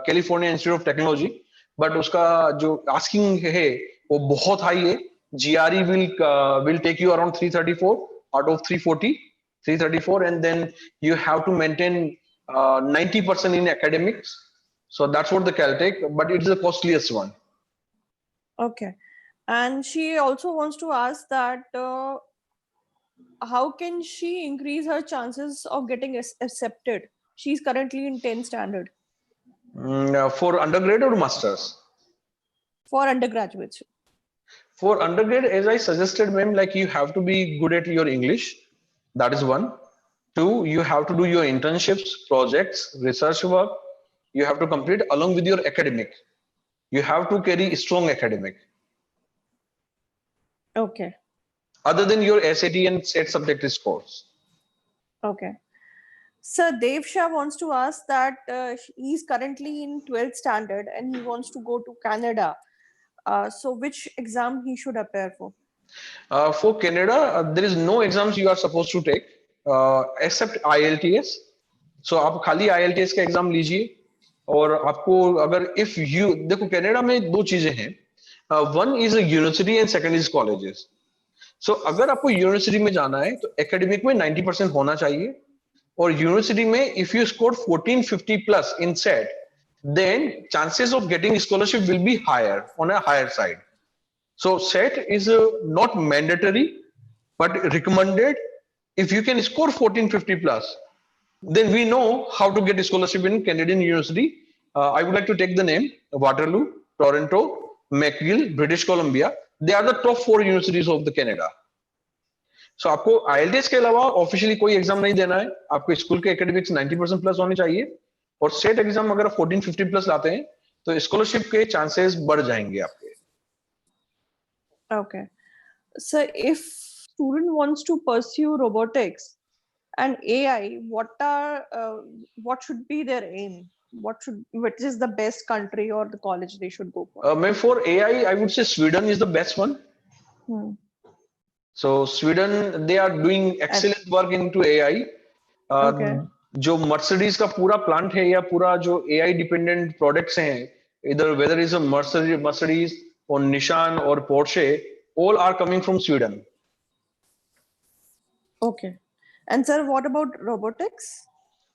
California Institute of Technology, but उसका जो asking है वो बहुत high है. GRE will take you around 334 out of 334, and then you have to maintain 90% in academics. So that's what the Caltech, but it's the costliest one. Okay, and she also wants to ask that how can she increase her chances of getting accepted? She's currently in 10th standard. For undergrad or masters? For undergraduates. For undergrad, as I suggested, ma'am, like you have to be good at your English. That is one. 2, you have to do your internships, projects, research work. you have to complete along with your academic. You have to carry strong academic. Okay. Other than your SAT and SET subject scores. Okay. Sir, Dev Shah wants to ask that he's currently in 12th standard and he wants to go to Canada. So which exam he should appear for? For Canada, there is no exams you are supposed to take except IELTS. So आप खाली IELTS का exam लीजिए और आपको अगर if you देखो Canada में दो चीजें हैं one is university and second is colleges so अगर आपको यूनिवर्सिटी में जाना है तो एकेडमिक में 90% होना चाहिए और यूनिवर्सिटी में if you score 1450 plus in set then chances of getting scholarship will be higher on a higher side. So SET is not mandatory but recommended. If you can score 1450 plus, then we know how to get a scholarship in Canadian University. I would like to take the name Waterloo, Toronto, McGill, British Columbia. They are the top 4 universities of the Canada. So आपको IELTS के अलावा officially कोई exam नहीं देना है. आपको school के academics 90% plus होने चाहिए और सेट एग्जाम अगर 1450 प्लस लाते हैं तो स्कॉलरशिप के चांसेस बढ़ जाएंगे आपके. Okay. So if student wants to pursue robotics and AI, what should be their aim? Which is the best country or the college they should go for? For AI, I would say Sweden is the best one. So Sweden, they are doing excellent work into AI. Okay. जो Mercedes का पूरा plant है या पूरा जो AI dependent products हैं, इधर whether is a Mercedes or Nissan or Porsche, all are coming from Sweden. Okay. And sir, what about robotics?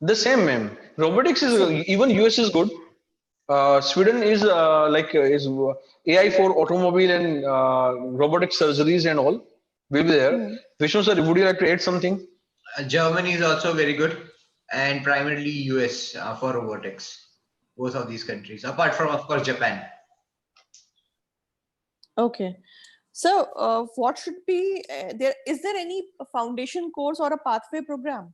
The same, ma'am. Robotics is even US is good. Sweden is is AI for automobile and robotic surgeries and all will be there. Vishnu sir, would you like to add something? Germany is also very good, and primarily US for robotics. Both of these countries, apart from of course Japan. Okay. So what should be there? Is there any foundation course or a pathway program?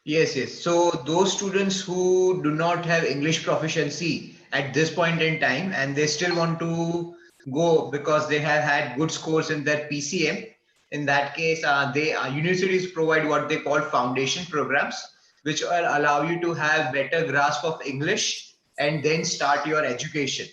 Yes. So those students who do not have English proficiency at this point in time and they still want to go because they have had good scores in their PCM, in that case, universities provide what they call foundation programs, which will allow you to have better grasp of English and then start your education.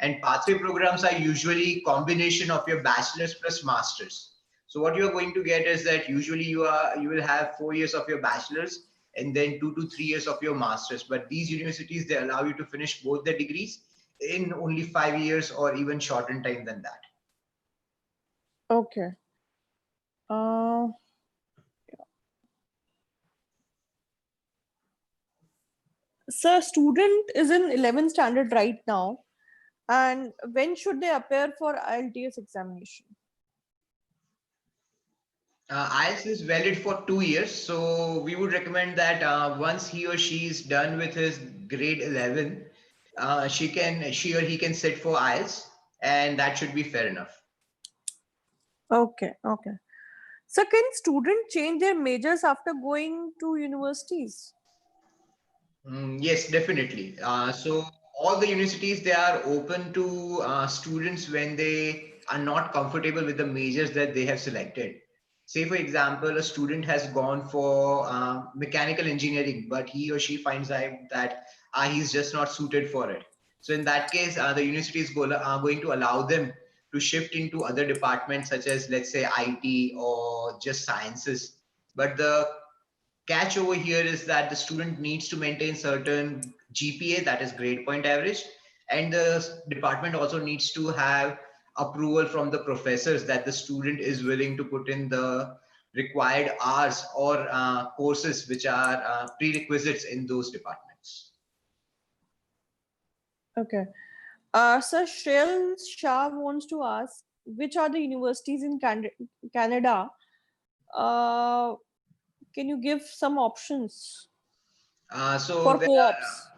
And pathway programs are usually combination of your bachelor's plus master's. So what you're going to get is that usually you will have 4 years of your bachelor's and then 2 to 3 years of your master's. But these universities, they allow you to finish both the degrees in only 5 years or even shortened time than that. Okay. So student is in 11th standard right now. And when should they appear for IELTS examination? IELTS is valid for 2 years. So we would recommend that once he or she is done with his grade 11, she or he can sit for IELTS, and that should be fair enough. Okay. So can students change their majors after going to universities? Yes, definitely. So all the universities, they are open to students when they are not comfortable with the majors that they have selected. Say, for example, a student has gone for mechanical engineering, but he or she finds out that he's just not suited for it. So in that case, the universities are going to allow them to shift into other departments such as, let's say, IT or just sciences. But the catch over here is that the student needs to maintain certain GPA, that is grade point average, and the department also needs to have approval from the professors that the student is willing to put in the required hours or courses which are prerequisites in those departments. Okay. Sir, Shreyal Shah wants to ask, which are the universities in Canada? Can you give some options for co-ops?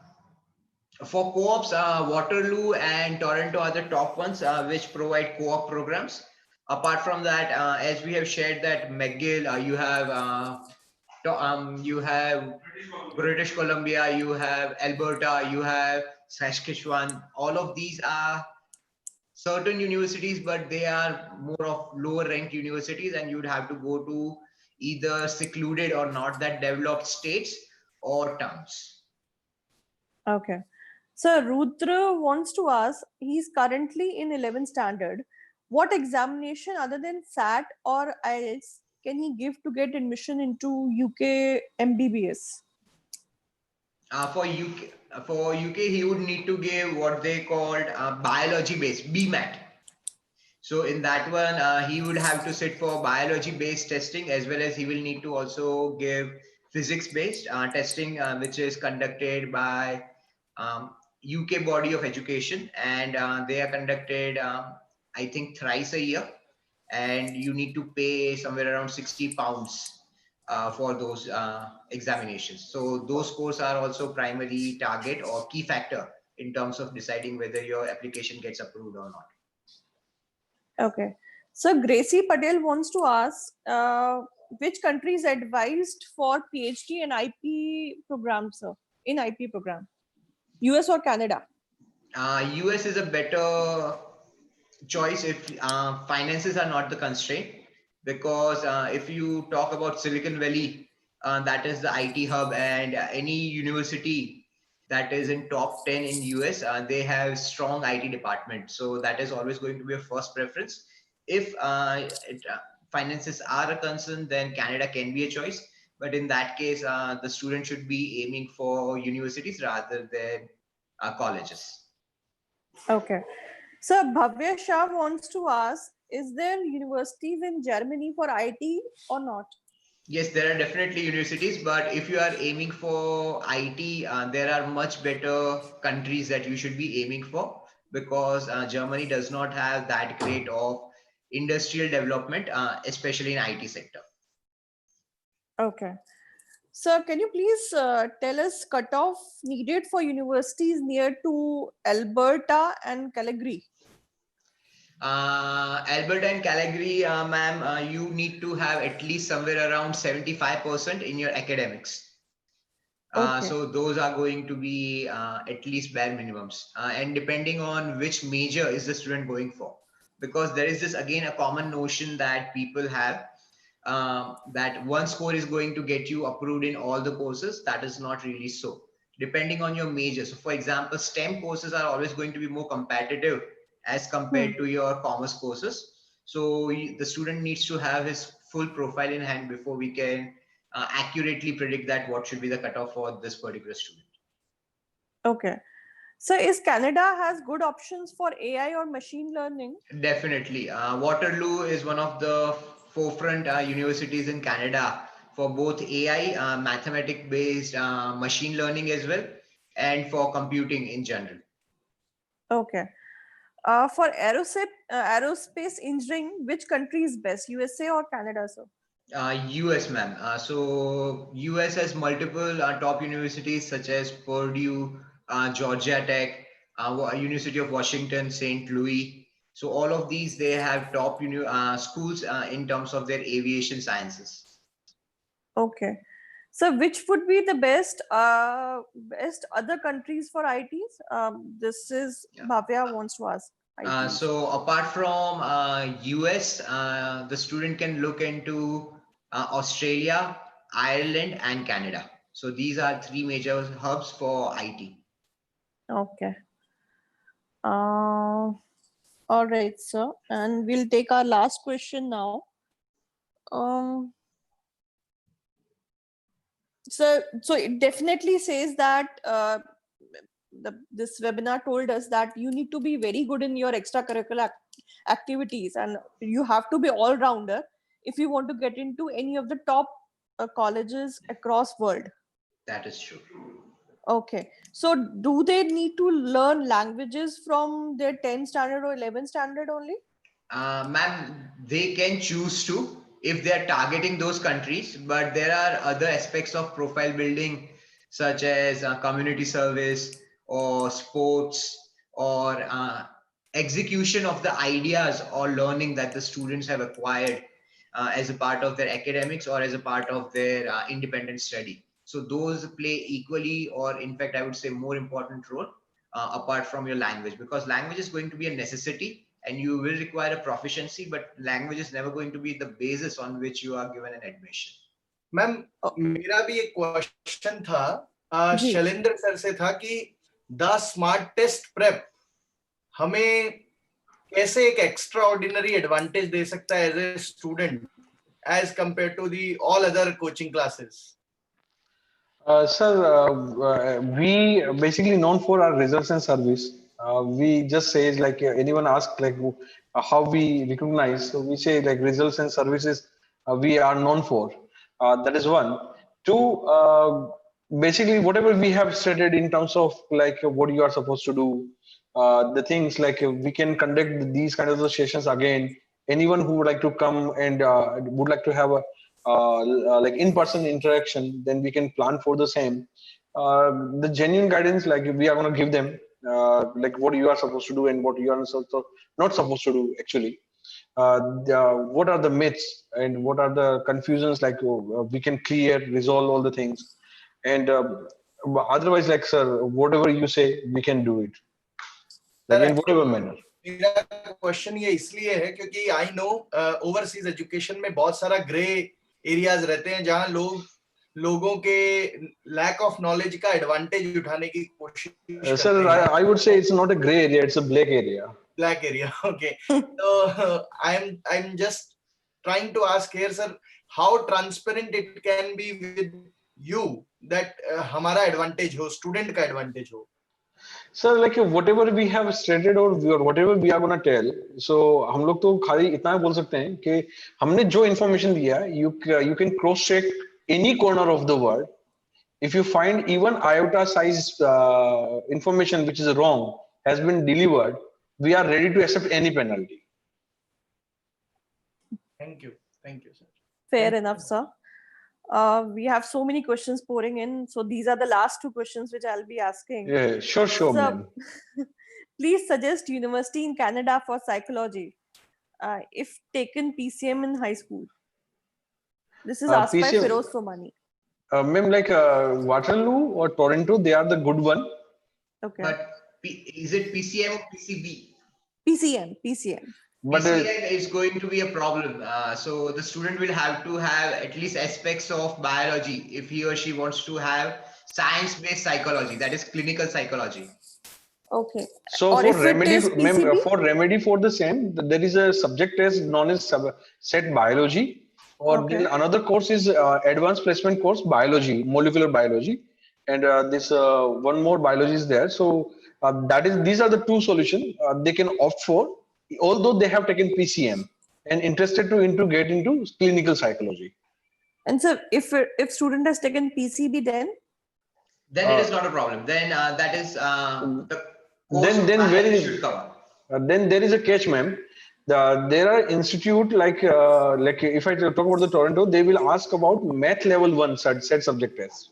For co-ops, Waterloo and Toronto are the top ones which provide co-op programs. Apart from that, as we have shared that McGill, you have You have British Columbia, you have Alberta, you have Saskatchewan. All of these are certain universities, but they are more of lower ranked universities, and you'd have to go to either secluded or not that developed states or towns. Okay. So Rudra wants to ask, he's currently in 11th standard. What examination other than SAT or IELTS can he give to get admission into UK MBBS? For UK, he would need to give what they called biology based BMAT. So in that one, he would have to sit for biology based testing, as well as he will need to also give physics based testing, which is conducted by UK body of education, and they are conducted, I think, thrice a year, and you need to pay somewhere around £60 for those examinations. So those scores are also primary target or key factor in terms of deciding whether your application gets approved or not. Okay. So Gracie Patel wants to ask, which country is advised for PhD and IP programs, sir? In IP program, US or Canada? US is a better choice if finances are not the constraint, because if you talk about Silicon Valley, that is the IT hub, and any university that is in top 10 in US, they have strong IT department. So that is always going to be a first preference. If finances are a concern, then Canada can be a choice. But in that case, the student should be aiming for universities rather than colleges. Okay. So Bhavya Shah wants to ask, is there universities in Germany for IT or not? Yes, there are definitely universities, but if you are aiming for IT, there are much better countries that you should be aiming for, because Germany does not have that great of industrial development, especially in IT sector. Okay. So can you please tell us cutoff needed for universities near to Alberta and Calgary? Alberta and Calgary, ma'am, you need to have at least somewhere around 75% in your academics. Okay. So those are going to be at least bare minimums, and depending on which major is the student going for, because there is this again a common notion that people have, that one score is going to get you approved in all the courses. That is not really so. Depending on your major. So for example, STEM courses are always going to be more competitive as compared to your commerce courses. So the student needs to have his full profile in hand before we can accurately predict that what should be the cutoff for this particular student. Okay. So is Canada has good options for AI or machine learning? Definitely. Waterloo is one of the forefront universities in Canada for both AI, mathematic based machine learning as well, and for computing in general. Okay. For aerospace engineering, which country is best, USA or Canada, sir? US, ma'am. So US has multiple top universities such as Purdue, Georgia Tech, University of Washington, St. Louis. So all of these, they have top schools in terms of their aviation sciences. Okay. So which would be the best other countries for ITs? This is Bhavya wants to ask. So apart from US, the student can look into Australia, Ireland, and Canada. So these are three major hubs for IT. Okay. All right, sir. And we'll take our last question now. So it definitely says that this webinar told us that you need to be very good in your extracurricular activities, and you have to be all-rounder if you want to get into any of the top colleges across world. That is true. Okay. So do they need to learn languages from their 10th standard or 11th standard only? Ma'am, they can choose to if they are targeting those countries, but there are other aspects of profile building, such as community service or sports or execution of the ideas or learning that the students have acquired as a part of their academics or as a part of their independent study. So those play equally, or in fact, I would say more important role apart from your language, because language is going to be a necessity and you will require a proficiency, but language is never going to be the basis on which you are given an admission. Ma'am मेरा भी एक question था जी। Shailendra sir से था कि the smart test prep हमें कैसे एक एक्स्ट्रा ऑर्डिनरी एडवांटेज दे सकता है as a student as compare to the all other coaching classes Sir, we basically known for our results and service. We just say like anyone asks like how we recognize. So we say like results and services we are known for. That is one. Two, basically whatever we have stated in terms of like what you are supposed to do, the things like we can conduct these kind of sessions again. Anyone who would like to come and would like to have a like in-person interaction, then we can plan for the same. The genuine guidance, like we are going to give them, like what you are supposed to do and what you are not supposed to do. Actually, what are the myths and what are the confusions? Like we can clear, resolve all the things, and otherwise, like sir, whatever you say, we can do it, like in whatever manner. मेरा question ये इसलिए है क्योंकि I know overseas education में बहुत सारा grey areas रहते हैं जहां लोगों के लैक ऑफ नॉलेज का एडवांटेज उठाने की कोशिश करते Sir, हैं. I would say it's not a gray area; it's a black area. Black area. Okay. So I'm just trying to ask here, sir, how transparent it can be with you that हमारा advantage हो, student का advantage हो. Sir like whatever we have stated or whatever we are going to tell, so हम लोग तो खाली इतना बोल सकते हैं कि हमने जो information दिया you can cross check any corner of the world. If you find even iota size information which is wrong has been delivered, we are ready to accept any penalty. Thank you, sir. Fair enough, sir. We have so many questions pouring in, so these are the last two questions which I'll be asking. Yeah, sure, So, ma'am. please suggest university in Canada for psychology if taken PCM in high school. This is asked by PCM Feroz Somani. Ma'am, like Waterloo or Toronto, they are the good one. Okay. But is it PCM or PCB? PCM. But PCM is going to be a problem. So the student will have to have at least aspects of biology if he or she wants to have science-based psychology, that is clinical psychology. Okay. so Or for if it remedy, is ma'am, PCB? for remedy for the same, there is a subject test known as set biology, or Okay. then another course is advanced placement course biology, molecular biology, and this one more biology is there. So these are the two solutions they can opt for, although they have taken PCM and interested to get into clinical psychology. And so if student has taken PCB, then Then it is not a problem. Then that is the course then of where biology is should cover. then there is a catch, ma'am. There are institute like if I talk about the Toronto, they will ask about math level 1 set subject test,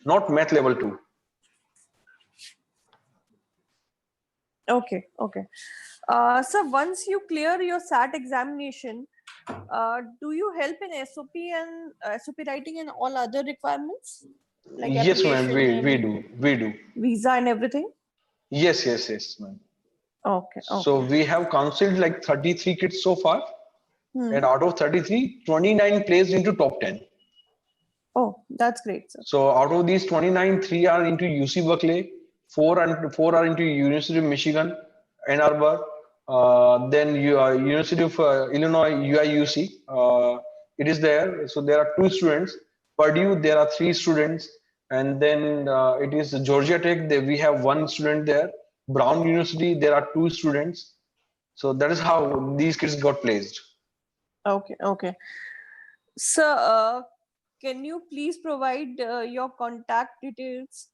not math level 2. okay. So once you clear your SAT examination, do you help in SOP and SOP writing and all other requirements? Like Yes, ma'am. application We do. Visa and everything? Yes, ma'am. Okay. So we have counseled like 33 kids so far, Hmm. and out of 33, 29 placed into top 10. Oh, that's great, sir. So out of these 29, 3 are into UC Berkeley, 4 are into University of Michigan, Ann Arbor, then University of Illinois, UIUC. It is there. So there are 2 students. Purdue, there are 3 students. And then it is Georgia Tech, we have 1 student there. Brown University, there are 2 students. So that is how these kids got placed. Okay. So, can you please provide your contact details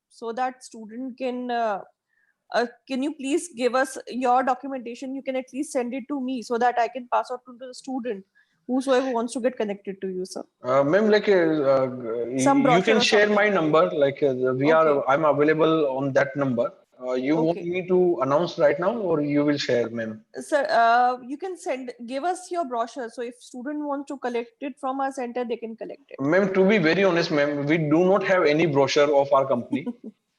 so that student can you please give us your documentation? You can at least send it to me so that I can pass out to the student, whosoever wants to get connected to you, sir. Ma'am, like Some you brochure can or share something. my number. Like I'm available on that number. You want Okay. me to announce right now, or you will share, ma'am? Sir, you can give us your brochure. So if student wants to collect it from our center, they can collect it. Ma'am, to be very honest, ma'am, we do not have any brochure of our company.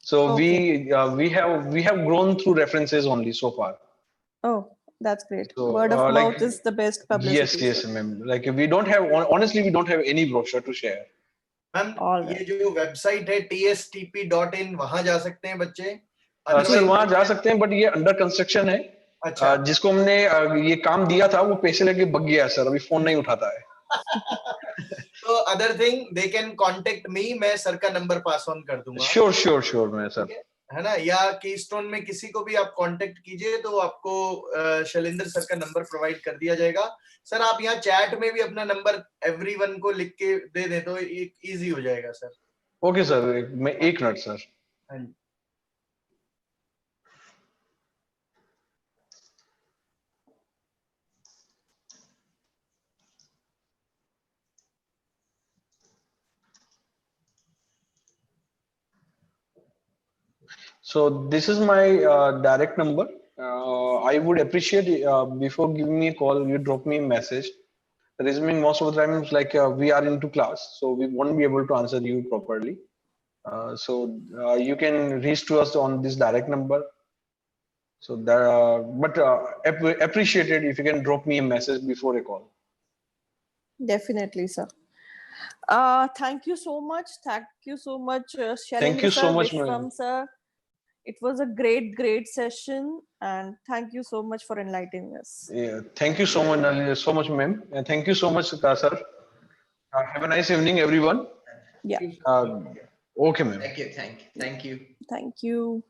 So Okay. we have grown through references only so far. Oh, that's great. So Word of like mouth is the best yes, publicity. yes, So, ma'am. Like we don't have honestly we don't have any brochure to share. Ma'am all ये right. जो website है tstp.in वहां जा सकते हैं बच्चे sir otherwise वहां जा सकते हैं, बट ये अंडर कंस्ट्रक्शन है. अच्छा जिसको हमने ये काम दिया था वो पैसे लेके भग गया सर, अभी फोन नहीं उठाता है. तो other thing they can contact me, मैं सर का नंबर पास ऑन कर दूंगा. श्योर श्योर श्योर मैं सर, है ना, या कीस्टोन में किसी को भी आप कांटेक्ट कीजिए तो आपको शैलेंद्र सर का नंबर प्रोवाइड कर दिया जाएगा. सर आप यहाँ चैट में भी अपना नंबर एवरीवन को लिख के दे दें तो इजी हो जाएगा सर. ओके सर, मैं 1 मिनट सर. हाँ जी. So this is my direct number. I would appreciate before giving me a call, you drop me a message. The reason being, most of the times, like we are into class, so we won't be able to answer you properly. So you can reach to us on this direct number. So there, but appreciated if you can drop me a message before a call. Definitely, sir. Thank you so much. Thank you so much, Thank you Shailendra so sir, much, ma'am. Vishwam sir. It was a great session, and thank you so much for enlightening us. Yeah, thank you so much, ma'am, and thank you so much, sir. Have a nice evening, everyone. Yeah. Okay, ma'am. Thank you. Thank you.